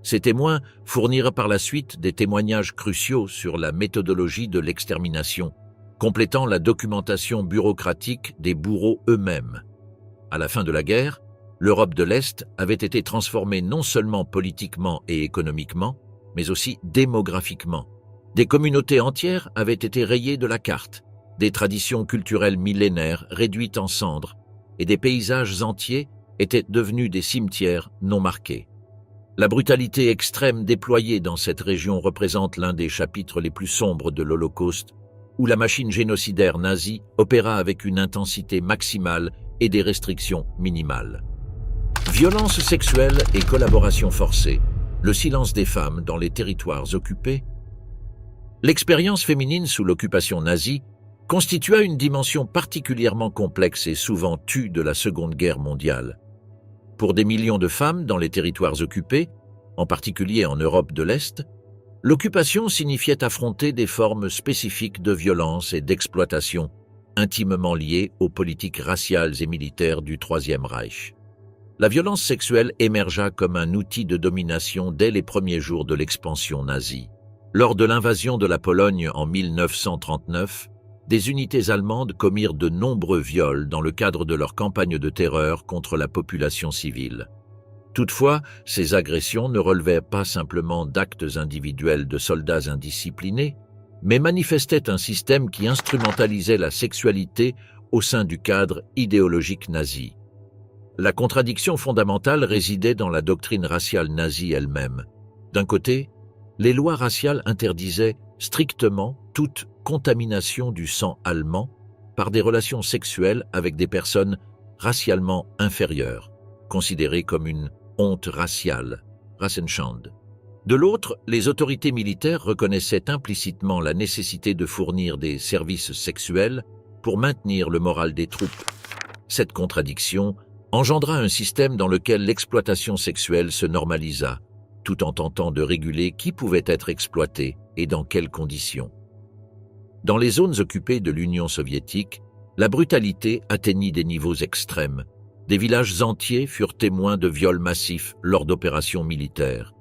Speaker 1: Ces témoins fournirent par la suite des témoignages cruciaux sur la méthodologie de l'extermination, complétant la documentation bureaucratique des bourreaux eux-mêmes. À la fin de la guerre, l'Europe de l'Est avait été transformée non seulement politiquement et économiquement, mais aussi démographiquement. Des communautés entières avaient été rayées de la carte, des traditions culturelles millénaires réduites en cendres, et des paysages entiers étaient devenus des cimetières non marqués. La brutalité extrême déployée dans cette région représente l'un des chapitres les plus sombres de l'Holocauste, où la machine génocidaire nazie opéra avec une intensité maximale et des restrictions minimales. Violence sexuelle et collaboration forcée, le silence des femmes dans les territoires occupés. L'expérience féminine sous l'occupation nazie constitua une dimension particulièrement complexe et souvent tue de la Seconde Guerre mondiale. Pour des millions de femmes dans les territoires occupés, en particulier en Europe de l'Est, l'occupation signifiait affronter des formes spécifiques de violence et d'exploitation, intimement liées aux politiques raciales et militaires du Troisième Reich. La violence sexuelle émergea comme un outil de domination dès les premiers jours de l'expansion nazie. Lors de l'invasion de la Pologne en 1939, des unités allemandes commirent de nombreux viols dans le cadre de leur campagne de terreur contre la population civile. Toutefois, ces agressions ne relevaient pas simplement d'actes individuels de soldats indisciplinés, mais manifestaient un système qui instrumentalisait la sexualité au sein du cadre idéologique nazi. La contradiction fondamentale résidait dans la doctrine raciale nazie elle-même. D'un côté, les lois raciales interdisaient strictement toute contamination du sang allemand par des relations sexuelles avec des personnes racialement inférieures, considérées comme une honte raciale, Rassenschande. De l'autre, les autorités militaires reconnaissaient implicitement la nécessité de fournir des services sexuels pour maintenir le moral des troupes. Cette contradiction engendra un système dans lequel l'exploitation sexuelle se normalisa, tout en tentant de réguler qui pouvait être exploité et dans quelles conditions. Dans les zones occupées de l'Union soviétique, la brutalité atteignit des niveaux extrêmes. Des villages entiers furent témoins de viols massifs lors d'opérations militaires.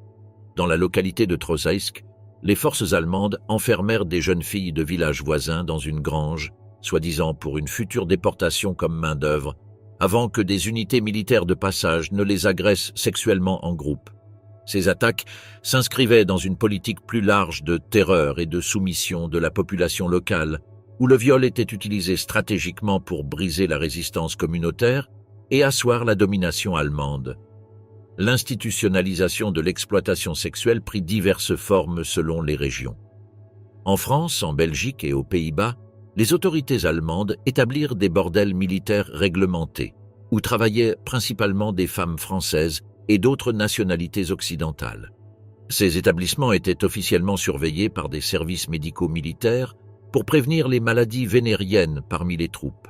Speaker 1: Dans la localité de Trozaïsk, les forces allemandes enfermèrent des jeunes filles de villages voisins dans une grange, soi-disant pour une future déportation comme main-d'œuvre, avant que des unités militaires de passage ne les agressent sexuellement en groupe. Ces attaques s'inscrivaient dans une politique plus large de terreur et de soumission de la population locale, où le viol était utilisé stratégiquement pour briser la résistance communautaire et asseoir la domination allemande. L'institutionnalisation de l'exploitation sexuelle prit diverses formes selon les régions. En France, en Belgique et aux Pays-Bas, les autorités allemandes établirent des bordels militaires réglementés, où travaillaient principalement des femmes françaises et d'autres nationalités occidentales. Ces établissements étaient officiellement surveillés par des services médicaux militaires pour prévenir les maladies vénériennes parmi les troupes.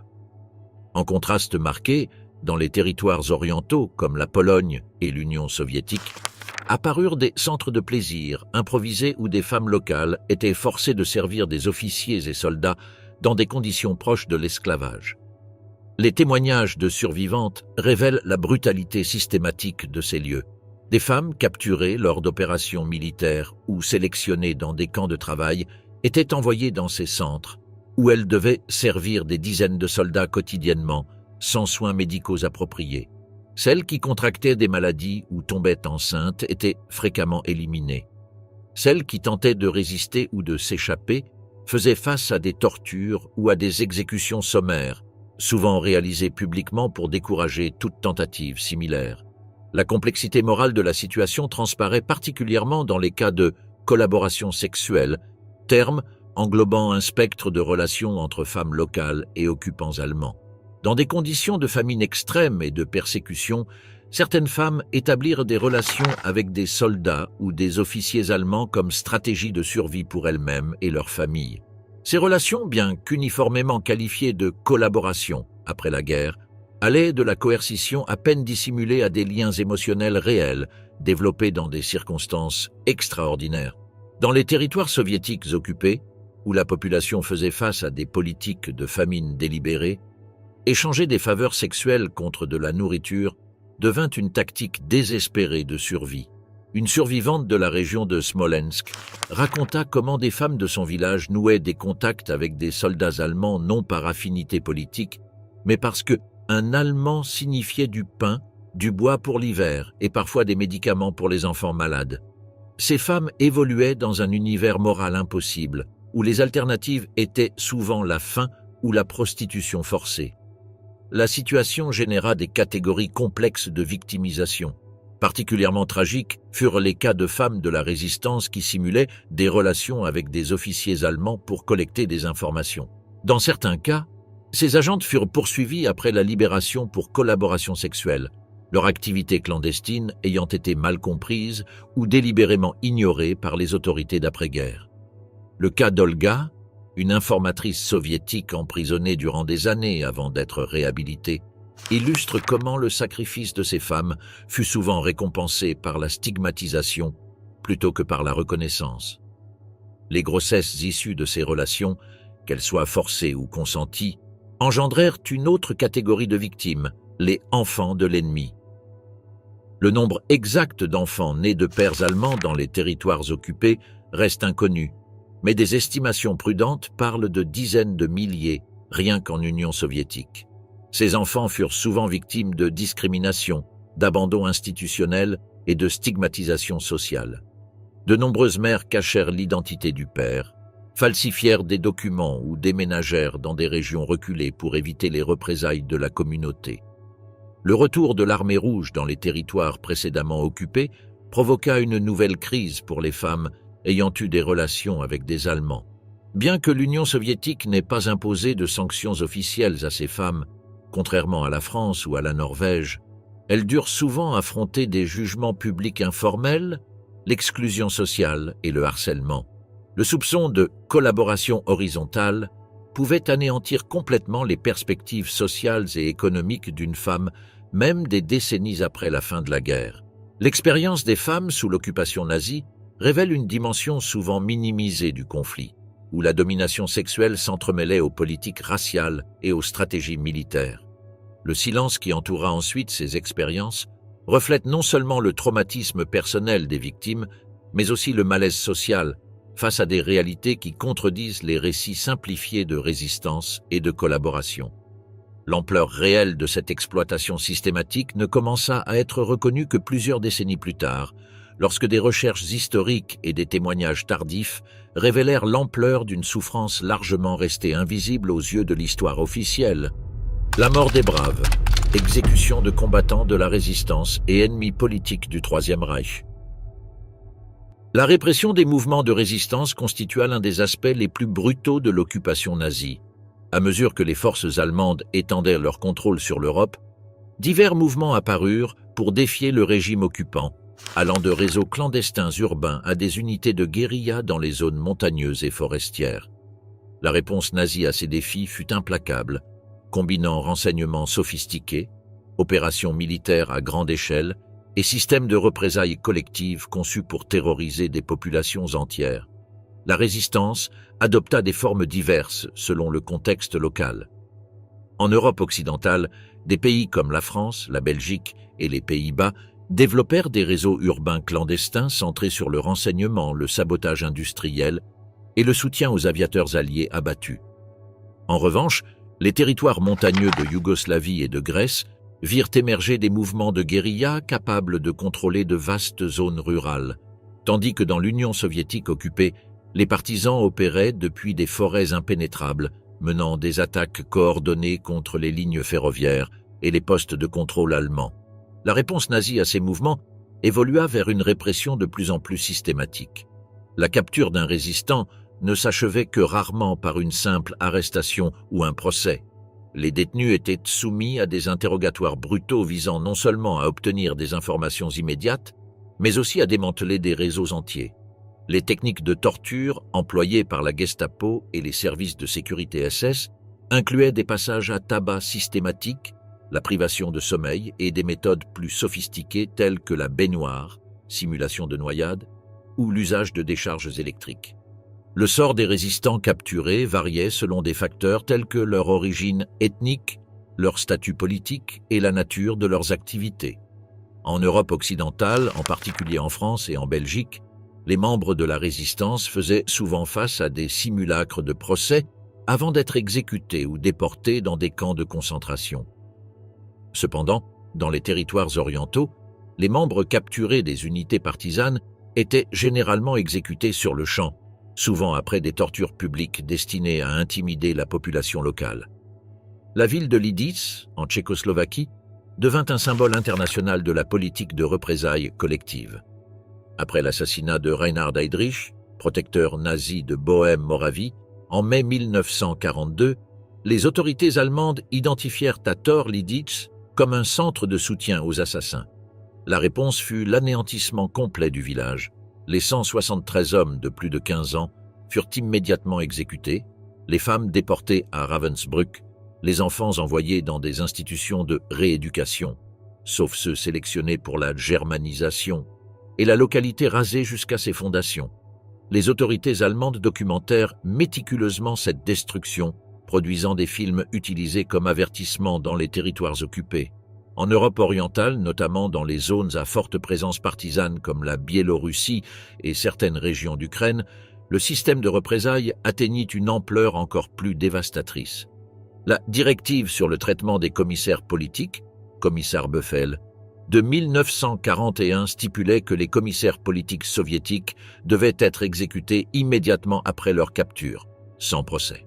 Speaker 1: En contraste marqué, dans les territoires orientaux comme la Pologne et l'Union soviétique, apparurent des centres de plaisir improvisés où des femmes locales étaient forcées de servir des officiers et soldats dans des conditions proches de l'esclavage. Les témoignages de survivantes révèlent la brutalité systématique de ces lieux. Des femmes capturées lors d'opérations militaires ou sélectionnées dans des camps de travail étaient envoyées dans ces centres, où elles devaient servir des dizaines de soldats quotidiennement, sans soins médicaux appropriés. Celles qui contractaient des maladies ou tombaient enceintes étaient fréquemment éliminées. Celles qui tentaient de résister ou de s'échapper faisaient face à des tortures ou à des exécutions sommaires, souvent réalisées publiquement pour décourager toute tentative similaire. La complexité morale de la situation transparaît particulièrement dans les cas de collaboration sexuelle, terme englobant un spectre de relations entre femmes locales et occupants allemands. Dans des conditions de famine extrême et de persécution, certaines femmes établirent des relations avec des soldats ou des officiers allemands comme stratégie de survie pour elles-mêmes et leurs familles. Ces relations, bien qu'uniformément qualifiées de collaboration après la guerre, allaient de la coercition à peine dissimulée à des liens émotionnels réels, développés dans des circonstances extraordinaires. Dans les territoires soviétiques occupés, où la population faisait face à des politiques de famine délibérées, échanger des faveurs sexuelles contre de la nourriture devint une tactique désespérée de survie. Une survivante de la région de Smolensk raconta comment des femmes de son village nouaient des contacts avec des soldats allemands non par affinité politique, mais parce que un Allemand signifiait du pain, du bois pour l'hiver et parfois des médicaments pour les enfants malades. Ces femmes évoluaient dans un univers moral impossible, où les alternatives étaient souvent la faim ou la prostitution forcée. La situation généra des catégories complexes de victimisation. Particulièrement tragiques furent les cas de femmes de la résistance qui simulaient des relations avec des officiers allemands pour collecter des informations. Dans certains cas, ces agentes furent poursuivies après la libération pour collaboration sexuelle, leur activité clandestine ayant été mal comprise ou délibérément ignorée par les autorités d'après-guerre. Le cas d'Olga, une informatrice soviétique emprisonnée durant des années avant d'être réhabilitée, illustre comment le sacrifice de ces femmes fut souvent récompensé par la stigmatisation plutôt que par la reconnaissance. Les grossesses issues de ces relations, qu'elles soient forcées ou consenties, engendrèrent une autre catégorie de victimes, les enfants de l'ennemi. Le nombre exact d'enfants nés de pères allemands dans les territoires occupés reste inconnu, mais des estimations prudentes parlent de dizaines de milliers, rien qu'en Union soviétique. Ces enfants furent souvent victimes de discrimination, d'abandon institutionnel et de stigmatisation sociale. De nombreuses mères cachèrent l'identité du père, falsifièrent des documents ou déménagèrent dans des régions reculées pour éviter les représailles de la communauté. Le retour de l'armée rouge dans les territoires précédemment occupés provoqua une nouvelle crise pour les femmes ayant eu des relations avec des Allemands. Bien que l'Union soviétique n'ait pas imposé de sanctions officielles à ces femmes, contrairement à la France ou à la Norvège, elles durent souvent affronter des jugements publics informels, l'exclusion sociale et le harcèlement. Le soupçon de collaboration horizontale pouvait anéantir complètement les perspectives sociales et économiques d'une femme, même des décennies après la fin de la guerre. L'expérience des femmes sous l'occupation nazie révèle une dimension souvent minimisée du conflit, où la domination sexuelle s'entremêlait aux politiques raciales et aux stratégies militaires. Le silence qui entoura ensuite ces expériences reflète non seulement le traumatisme personnel des victimes, mais aussi le malaise social face à des réalités qui contredisent les récits simplifiés de résistance et de collaboration. L'ampleur réelle de cette exploitation systématique ne commença à être reconnue que plusieurs décennies plus tard, lorsque des recherches historiques et des témoignages tardifs révélèrent l'ampleur d'une souffrance largement restée invisible aux yeux de l'histoire officielle. La mort des braves, exécution de combattants de la résistance et ennemis politiques du Troisième Reich. La répression des mouvements de résistance constitua l'un des aspects les plus brutaux de l'occupation nazie. À mesure que les forces allemandes étendaient leur contrôle sur l'Europe, divers mouvements apparurent pour défier le régime occupant, allant de réseaux clandestins urbains à des unités de guérilla dans les zones montagneuses et forestières. La réponse nazie à ces défis fut implacable, combinant renseignements sophistiqués, opérations militaires à grande échelle et systèmes de représailles collectives conçus pour terroriser des populations entières. La résistance adopta des formes diverses selon le contexte local. En Europe occidentale, des pays comme la France, la Belgique et les Pays-Bas développèrent des réseaux urbains clandestins centrés sur le renseignement, le sabotage industriel et le soutien aux aviateurs alliés abattus. En revanche, les territoires montagneux de Yougoslavie et de Grèce virent émerger des mouvements de guérilla capables de contrôler de vastes zones rurales, tandis que dans l'Union soviétique occupée, les partisans opéraient depuis des forêts impénétrables, menant des attaques coordonnées contre les lignes ferroviaires et les postes de contrôle allemands. La réponse nazie à ces mouvements évolua vers une répression de plus en plus systématique. La capture d'un résistant ne s'achevait que rarement par une simple arrestation ou un procès. Les détenus étaient soumis à des interrogatoires brutaux visant non seulement à obtenir des informations immédiates, mais aussi à démanteler des réseaux entiers. Les techniques de torture employées par la Gestapo et les services de sécurité SS incluaient des passages à tabac systématiques, la privation de sommeil et des méthodes plus sophistiquées telles que la baignoire, simulation de noyade, ou l'usage de décharges électriques. Le sort des résistants capturés variait selon des facteurs tels que leur origine ethnique, leur statut politique et la nature de leurs activités. En Europe occidentale, en particulier en France et en Belgique, les membres de la résistance faisaient souvent face à des simulacres de procès avant d'être exécutés ou déportés dans des camps de concentration. Cependant, dans les territoires orientaux, les membres capturés des unités partisanes étaient généralement exécutés sur le champ, souvent après des tortures publiques destinées à intimider la population locale. La ville de Lidice, en Tchécoslovaquie, devint un symbole international de la politique de représailles collectives. Après l'assassinat de Reinhard Heydrich, protecteur nazi de Bohême-Moravie, en mai 1942, les autorités allemandes identifièrent à tort Lidice comme un centre de soutien aux assassins. La réponse fut l'anéantissement complet du village. Les 173 hommes de plus de 15 ans furent immédiatement exécutés, les femmes déportées à Ravensbrück, les enfants envoyés dans des institutions de rééducation, sauf ceux sélectionnés pour la germanisation, et la localité rasée jusqu'à ses fondations. Les autorités allemandes documentèrent méticuleusement cette destruction, produisant des films utilisés comme avertissement dans les territoires occupés. En Europe orientale, notamment dans les zones à forte présence partisane comme la Biélorussie et certaines régions d'Ukraine, le système de représailles atteignit une ampleur encore plus dévastatrice. La directive sur le traitement des commissaires politiques, commissaire Buffel, de 1941 stipulait que les commissaires politiques soviétiques devaient être exécutés immédiatement après leur capture, sans procès.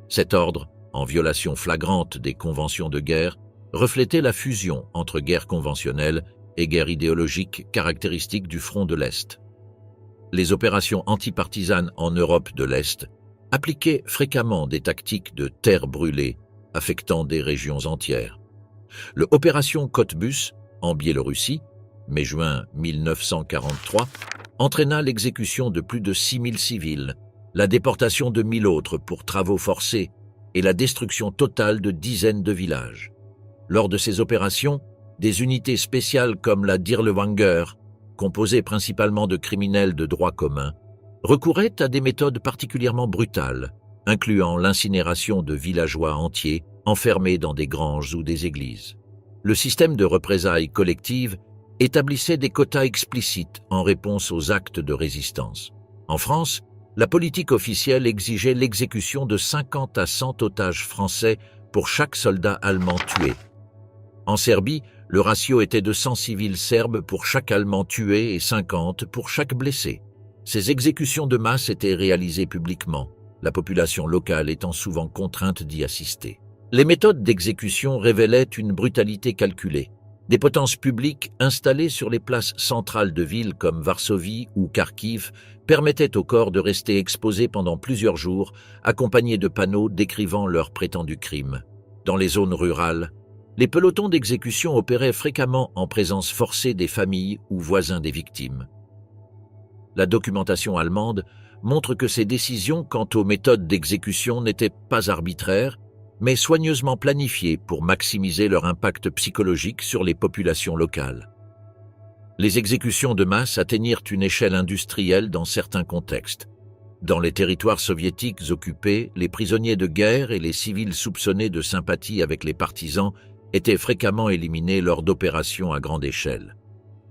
Speaker 1: Cet ordre, en violation flagrante des conventions de guerre, reflétait la fusion entre guerre conventionnelle et guerre idéologique caractéristique du front de l'Est. Les opérations antipartisanes en Europe de l'Est appliquaient fréquemment des tactiques de terre brûlée, affectant des régions entières. L'opération Cottbus, en Biélorussie, mai-juin 1943, entraîna l'exécution de plus de 6000 civils, la déportation de 1000 autres pour travaux forcés et la destruction totale de dizaines de villages. Lors de ces opérations, des unités spéciales comme la Dirlewanger, composée principalement de criminels de droit commun, recouraient à des méthodes particulièrement brutales, incluant l'incinération de villageois entiers enfermés dans des granges ou des églises. Le système de représailles collectives établissait des quotas explicites en réponse aux actes de résistance. En France, la politique officielle exigeait l'exécution de 50 à 100 otages français pour chaque soldat allemand tué. En Serbie, le ratio était de 100 civils serbes pour chaque Allemand tué et 50 pour chaque blessé. Ces exécutions de masse étaient réalisées publiquement, la population locale étant souvent contrainte d'y assister. Les méthodes d'exécution révélaient une brutalité calculée. Des potences publiques installées sur les places centrales de villes comme Varsovie ou Kharkiv permettaient aux corps de rester exposés pendant plusieurs jours, accompagnés de panneaux décrivant leurs prétendus crimes. Dans les zones rurales, les pelotons d'exécution opéraient fréquemment en présence forcée des familles ou voisins des victimes. La documentation allemande montre que ces décisions quant aux méthodes d'exécution n'étaient pas arbitraires, mais soigneusement planifiées pour maximiser leur impact psychologique sur les populations locales. Les exécutions de masse atteignirent une échelle industrielle dans certains contextes. Dans les territoires soviétiques occupés, les prisonniers de guerre et les civils soupçonnés de sympathie avec les partisans étaient fréquemment éliminés lors d'opérations à grande échelle.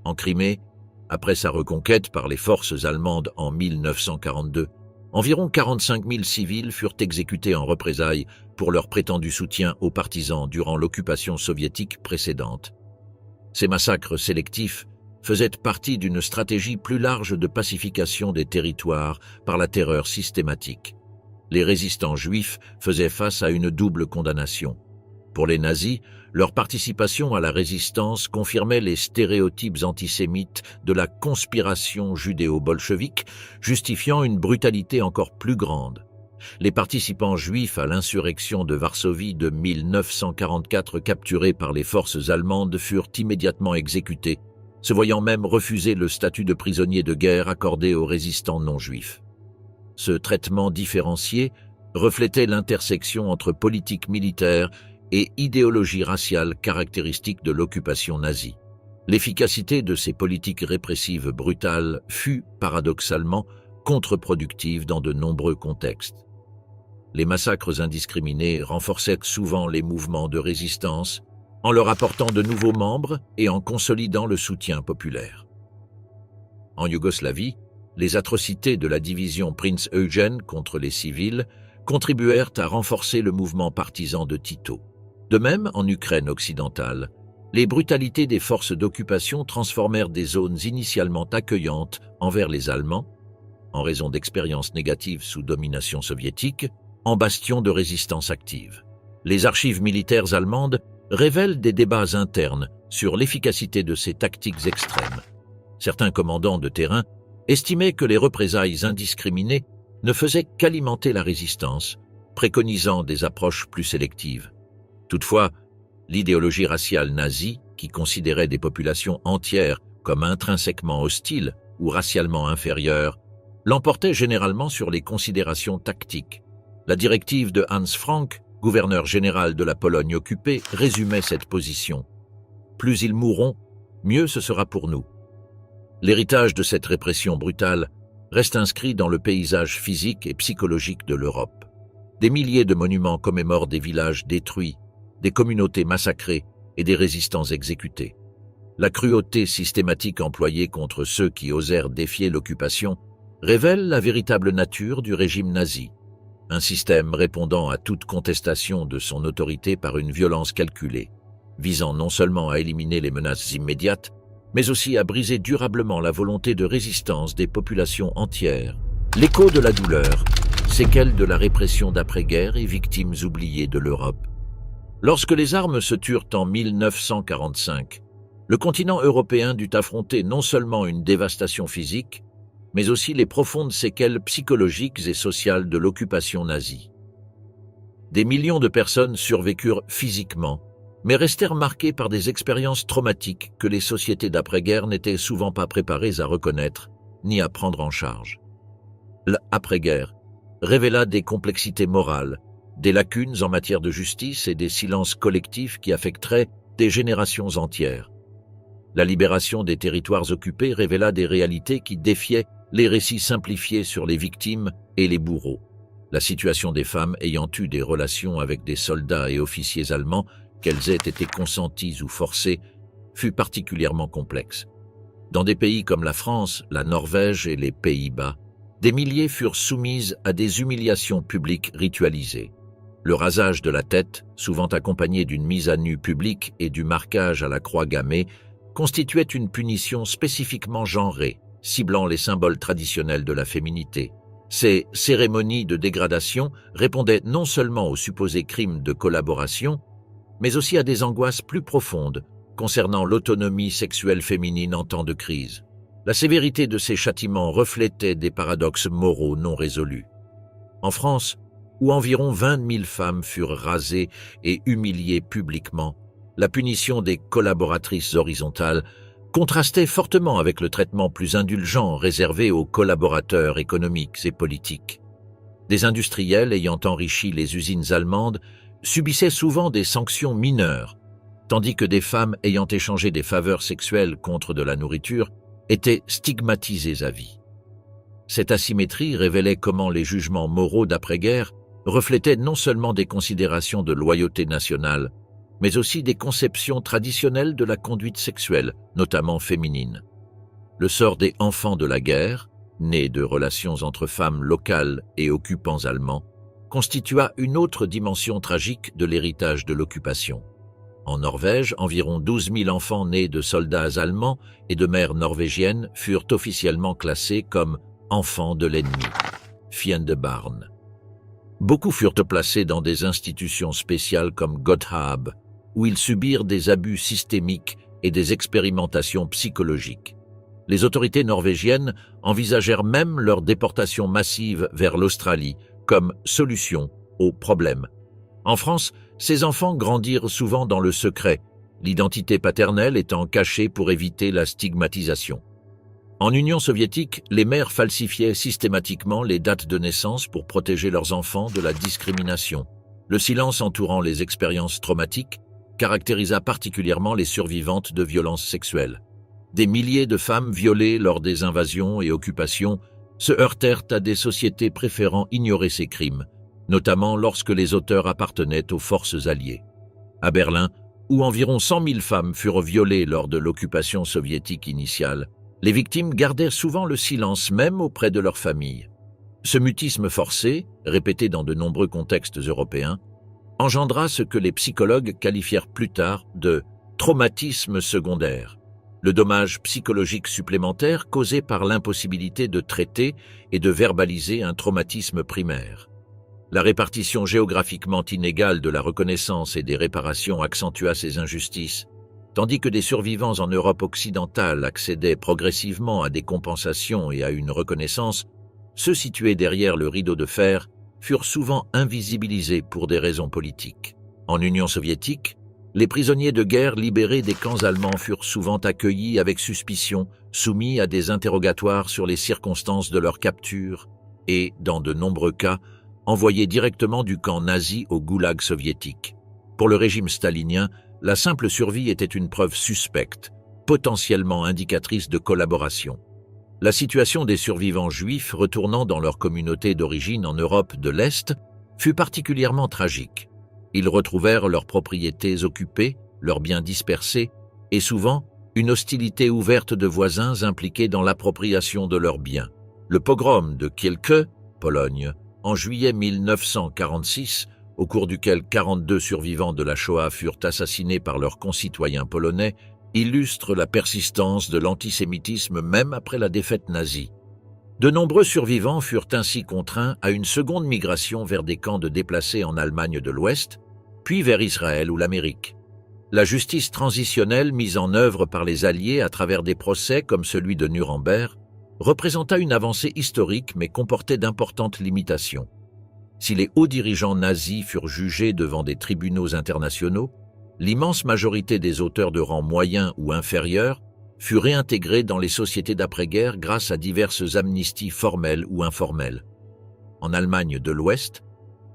Speaker 1: En Crimée, après sa reconquête par les forces allemandes en 1942, environ 45 000 civils furent exécutés en représailles pour leur prétendu soutien aux partisans durant l'occupation soviétique précédente. Ces massacres sélectifs faisaient partie d'une stratégie plus large de pacification des territoires par la terreur systématique. Les résistants juifs faisaient face à une double condamnation. Pour les nazis, leur participation à la résistance confirmait les stéréotypes antisémites de la conspiration judéo-bolchevique, justifiant une brutalité encore plus grande. Les participants juifs à l'insurrection de Varsovie de 1944 capturés par les forces allemandes furent immédiatement exécutés, se voyant même refuser le statut de prisonnier de guerre accordé aux résistants non-juifs. Ce traitement différencié reflétait l'intersection entre politique militaire et idéologie raciale caractéristique de l'occupation nazie. L'efficacité de ces politiques répressives brutales fut, paradoxalement, contre-productive dans de nombreux contextes. Les massacres indiscriminés renforçaient souvent les mouvements de résistance en leur apportant de nouveaux membres et en consolidant le soutien populaire. En Yougoslavie, les atrocités de la division Prince Eugen contre les civils contribuèrent à renforcer le mouvement partisan de Tito. De même, en Ukraine occidentale, les brutalités des forces d'occupation transformèrent des zones initialement accueillantes envers les Allemands, en raison d'expériences négatives sous domination soviétique, en bastions de résistance active. Les archives militaires allemandes révèlent des débats internes sur l'efficacité de ces tactiques extrêmes. Certains commandants de terrain estimaient que les représailles indiscriminées ne faisaient qu'alimenter la résistance, préconisant des approches plus sélectives. Toutefois, l'idéologie raciale nazie, qui considérait des populations entières comme intrinsèquement hostiles ou racialement inférieures, l'emportait généralement sur les considérations tactiques. La directive de Hans Frank, gouverneur général de la Pologne occupée, résumait cette position. « Plus ils mourront, mieux ce sera pour nous ». L'héritage de cette répression brutale reste inscrit dans le paysage physique et psychologique de l'Europe. Des milliers de monuments commémorent des villages détruits, des communautés massacrées et des résistants exécutés. La cruauté systématique employée contre ceux qui osèrent défier l'occupation révèle la véritable nature du régime nazi, un système répondant à toute contestation de son autorité par une violence calculée, visant non seulement à éliminer les menaces immédiates, mais aussi à briser durablement la volonté de résistance des populations entières. L'écho de la douleur, séquelles de la répression d'après-guerre et victimes oubliées de l'Europe. Lorsque les armes se turent en 1945, le continent européen dut affronter non seulement une dévastation physique, mais aussi les profondes séquelles psychologiques et sociales de l'occupation nazie. Des millions de personnes survécurent physiquement, mais restèrent marquées par des expériences traumatiques que les sociétés d'après-guerre n'étaient souvent pas préparées à reconnaître ni à prendre en charge. L'après-guerre révéla des complexités morales, des lacunes en matière de justice et des silences collectifs qui affecteraient des générations entières. La libération des territoires occupés révéla des réalités qui défiaient les récits simplifiés sur les victimes et les bourreaux. La situation des femmes ayant eu des relations avec des soldats et officiers allemands, qu'elles aient été consenties ou forcées, fut particulièrement complexe. Dans des pays comme la France, la Norvège et les Pays-Bas, des milliers furent soumises à des humiliations publiques ritualisées. Le rasage de la tête, souvent accompagné d'une mise à nu publique et du marquage à la croix gammée, constituait une punition spécifiquement genrée, ciblant les symboles traditionnels de la féminité. Ces cérémonies de dégradation répondaient non seulement aux supposés crimes de collaboration, mais aussi à des angoisses plus profondes concernant l'autonomie sexuelle féminine en temps de crise. La sévérité de ces châtiments reflétait des paradoxes moraux non résolus. En France, où environ 20 000 femmes furent rasées et humiliées publiquement, la punition des collaboratrices horizontales contrastait fortement avec le traitement plus indulgent réservé aux collaborateurs économiques et politiques. Des industriels ayant enrichi les usines allemandes subissaient souvent des sanctions mineures, tandis que des femmes ayant échangé des faveurs sexuelles contre de la nourriture étaient stigmatisées à vie. Cette asymétrie révélait comment les jugements moraux d'après-guerre reflétaient non seulement des considérations de loyauté nationale, mais aussi des conceptions traditionnelles de la conduite sexuelle, notamment féminine. Le sort des enfants de la guerre, nés de relations entre femmes locales et occupants allemands, constitua une autre dimension tragique de l'héritage de l'occupation. En Norvège, environ 12 000 enfants nés de soldats allemands et de mères norvégiennes furent officiellement classés comme enfants de l'ennemi, fiendebarn. Beaucoup furent placés dans des institutions spéciales comme Godthab, où ils subirent des abus systémiques et des expérimentations psychologiques. Les autorités norvégiennes envisagèrent même leur déportation massive vers l'Australie comme solution au problème. En France, ces enfants grandirent souvent dans le secret, l'identité paternelle étant cachée pour éviter la stigmatisation. En Union soviétique, les mères falsifiaient systématiquement les dates de naissance pour protéger leurs enfants de la discrimination. Le silence entourant les expériences traumatiques caractérisa particulièrement les survivantes de violences sexuelles. Des milliers de femmes violées lors des invasions et occupations se heurtèrent à des sociétés préférant ignorer ces crimes, notamment lorsque les auteurs appartenaient aux forces alliées. À Berlin, où environ 100 000 femmes furent violées lors de l'occupation soviétique initiale, les victimes gardèrent souvent le silence même auprès de leurs familles. Ce mutisme forcé, répété dans de nombreux contextes européens, engendra ce que les psychologues qualifièrent plus tard de traumatisme secondaire, le dommage psychologique supplémentaire causé par l'impossibilité de traiter et de verbaliser un traumatisme primaire. La répartition géographiquement inégale de la reconnaissance et des réparations accentua ces injustices, tandis que des survivants en Europe occidentale accédaient progressivement à des compensations et à une reconnaissance, ceux situés derrière le rideau de fer furent souvent invisibilisés pour des raisons politiques. En Union soviétique, les prisonniers de guerre libérés des camps allemands furent souvent accueillis avec suspicion, soumis à des interrogatoires sur les circonstances de leur capture et, dans de nombreux cas, envoyés directement du camp nazi au goulag soviétique. Pour le régime stalinien, la simple survie était une preuve suspecte, potentiellement indicatrice de collaboration. La situation des survivants juifs retournant dans leur communauté d'origine en Europe de l'Est fut particulièrement tragique. Ils retrouvèrent leurs propriétés occupées, leurs biens dispersés, et souvent une hostilité ouverte de voisins impliqués dans l'appropriation de leurs biens. Le pogrom de Kielce, Pologne, en juillet 1946, au cours duquel 42 survivants de la Shoah furent assassinés par leurs concitoyens polonais, illustre la persistance de l'antisémitisme même après la défaite nazie. De nombreux survivants furent ainsi contraints à une seconde migration vers des camps de déplacés en Allemagne de l'Ouest, puis vers Israël ou l'Amérique. La justice transitionnelle mise en œuvre par les Alliés à travers des procès comme celui de Nuremberg représenta une avancée historique mais comportait d'importantes limitations. Si les hauts dirigeants nazis furent jugés devant des tribunaux internationaux, l'immense majorité des auteurs de rang moyen ou inférieur fut réintégrée dans les sociétés d'après-guerre grâce à diverses amnisties formelles ou informelles. En Allemagne de l'Ouest,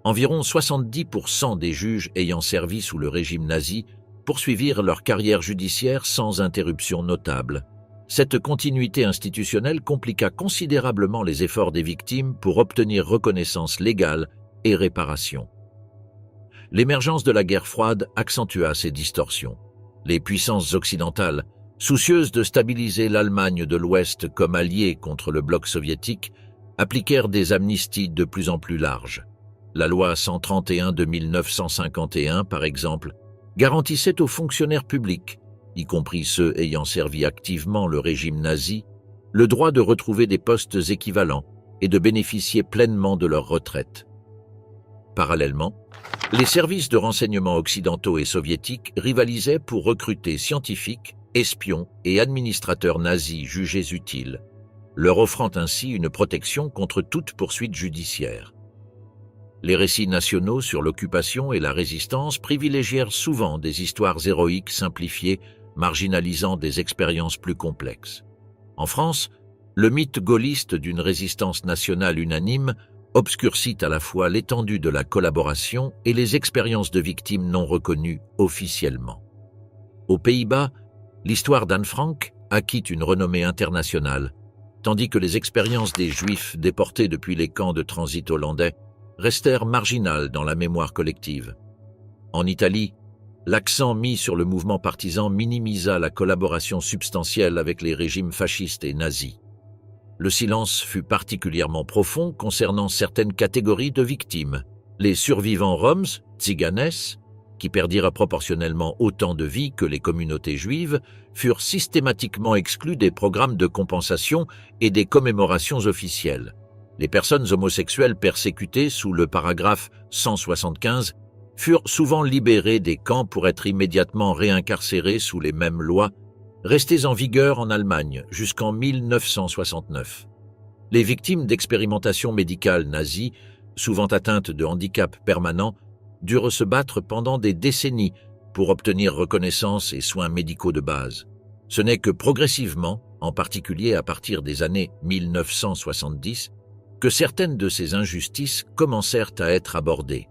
Speaker 1: environ 70% des juges ayant servi sous le régime nazi poursuivirent leur carrière judiciaire sans interruption notable. Cette continuité institutionnelle compliqua considérablement les efforts des victimes pour obtenir reconnaissance légale et réparation. L'émergence de la guerre froide accentua ces distorsions. Les puissances occidentales, soucieuses de stabiliser l'Allemagne de l'Ouest comme alliée contre le bloc soviétique, appliquèrent des amnisties de plus en plus larges. La loi 131 de 1951, par exemple, garantissait aux fonctionnaires publics, y compris ceux ayant servi activement le régime nazi, le droit de retrouver des postes équivalents et de bénéficier pleinement de leur retraite. Parallèlement, les services de renseignement occidentaux et soviétiques rivalisaient pour recruter scientifiques, espions et administrateurs nazis jugés utiles, leur offrant ainsi une protection contre toute poursuite judiciaire. Les récits nationaux sur l'occupation et la résistance privilégièrent souvent des histoires héroïques simplifiées, marginalisant des expériences plus complexes. En France, le mythe gaulliste d'une résistance nationale unanime obscurcit à la fois l'étendue de la collaboration et les expériences de victimes non reconnues officiellement. Aux Pays-Bas, l'histoire d'Anne Frank acquit une renommée internationale, tandis que les expériences des Juifs déportés depuis les camps de transit hollandais restèrent marginales dans la mémoire collective. En Italie, l'accent mis sur le mouvement partisan minimisa la collaboration substantielle avec les régimes fascistes et nazis. Le silence fut particulièrement profond concernant certaines catégories de victimes. Les survivants roms, tziganes, qui perdirent proportionnellement autant de vies que les communautés juives, furent systématiquement exclus des programmes de compensation et des commémorations officielles. Les personnes homosexuelles persécutées sous le paragraphe 175 furent souvent libérées des camps pour être immédiatement réincarcérées sous les mêmes lois, restées en vigueur en Allemagne jusqu'en 1969. Les victimes d'expérimentations médicales nazies souvent atteintes de handicaps permanents, durent se battre pendant des décennies pour obtenir reconnaissance et soins médicaux de base. Ce n'est que progressivement, en particulier à partir des années 1970, que certaines de ces injustices commencèrent à être abordées.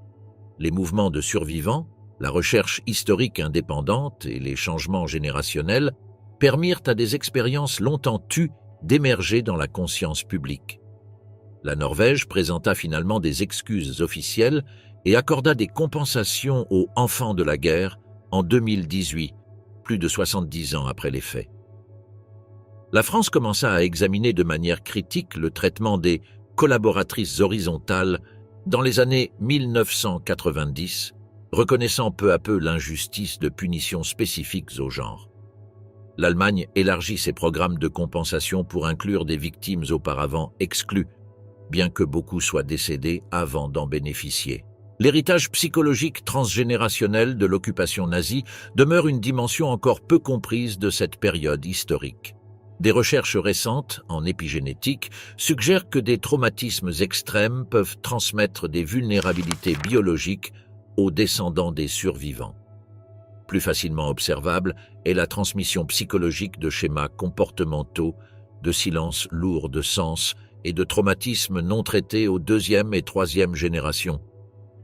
Speaker 1: Les mouvements de survivants, la recherche historique indépendante et les changements générationnels permirent à des expériences longtemps tues d'émerger dans la conscience publique. La Norvège présenta finalement des excuses officielles et accorda des compensations aux enfants de la guerre en 2018, plus de 70 ans après les faits. La France commença à examiner de manière critique le traitement des collaboratrices horizontales dans les années 1990, reconnaissant peu à peu l'injustice de punitions spécifiques au genre. L'Allemagne élargit ses programmes de compensation pour inclure des victimes auparavant exclues, bien que beaucoup soient décédés avant d'en bénéficier. L'héritage psychologique transgénérationnel de l'occupation nazie demeure une dimension encore peu comprise de cette période historique. Des recherches récentes en épigénétique suggèrent que des traumatismes extrêmes peuvent transmettre des vulnérabilités biologiques aux descendants des survivants. Plus facilement observable est la transmission psychologique de schémas comportementaux, de silences lourds de sens et de traumatismes non traités aux deuxième et troisième générations.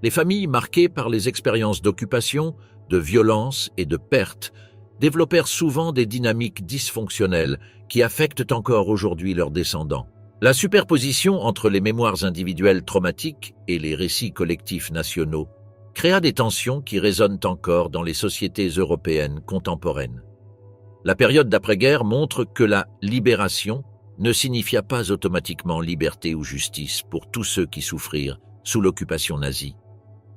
Speaker 1: Les familles marquées par les expériences d'occupation, de violence et de perte développèrent souvent des dynamiques dysfonctionnelles qui affectent encore aujourd'hui leurs descendants. La superposition entre les mémoires individuelles traumatiques et les récits collectifs nationaux créa des tensions qui résonnent encore dans les sociétés européennes contemporaines. La période d'après-guerre montre que la libération ne signifia pas automatiquement liberté ou justice pour tous ceux qui souffrirent sous l'occupation nazie.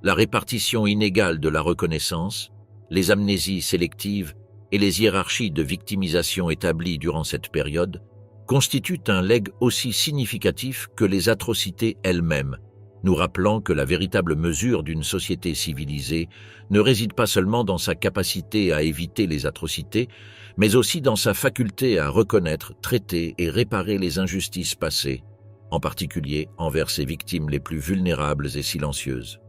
Speaker 1: La répartition inégale de la reconnaissance, les amnésies sélectives et les hiérarchies de victimisation établies durant cette période constituent un legs aussi significatif que les atrocités elles-mêmes, nous rappelant que la véritable mesure d'une société civilisée ne réside pas seulement dans sa capacité à éviter les atrocités, mais aussi dans sa faculté à reconnaître, traiter et réparer les injustices passées, en particulier envers ses victimes les plus vulnérables et silencieuses.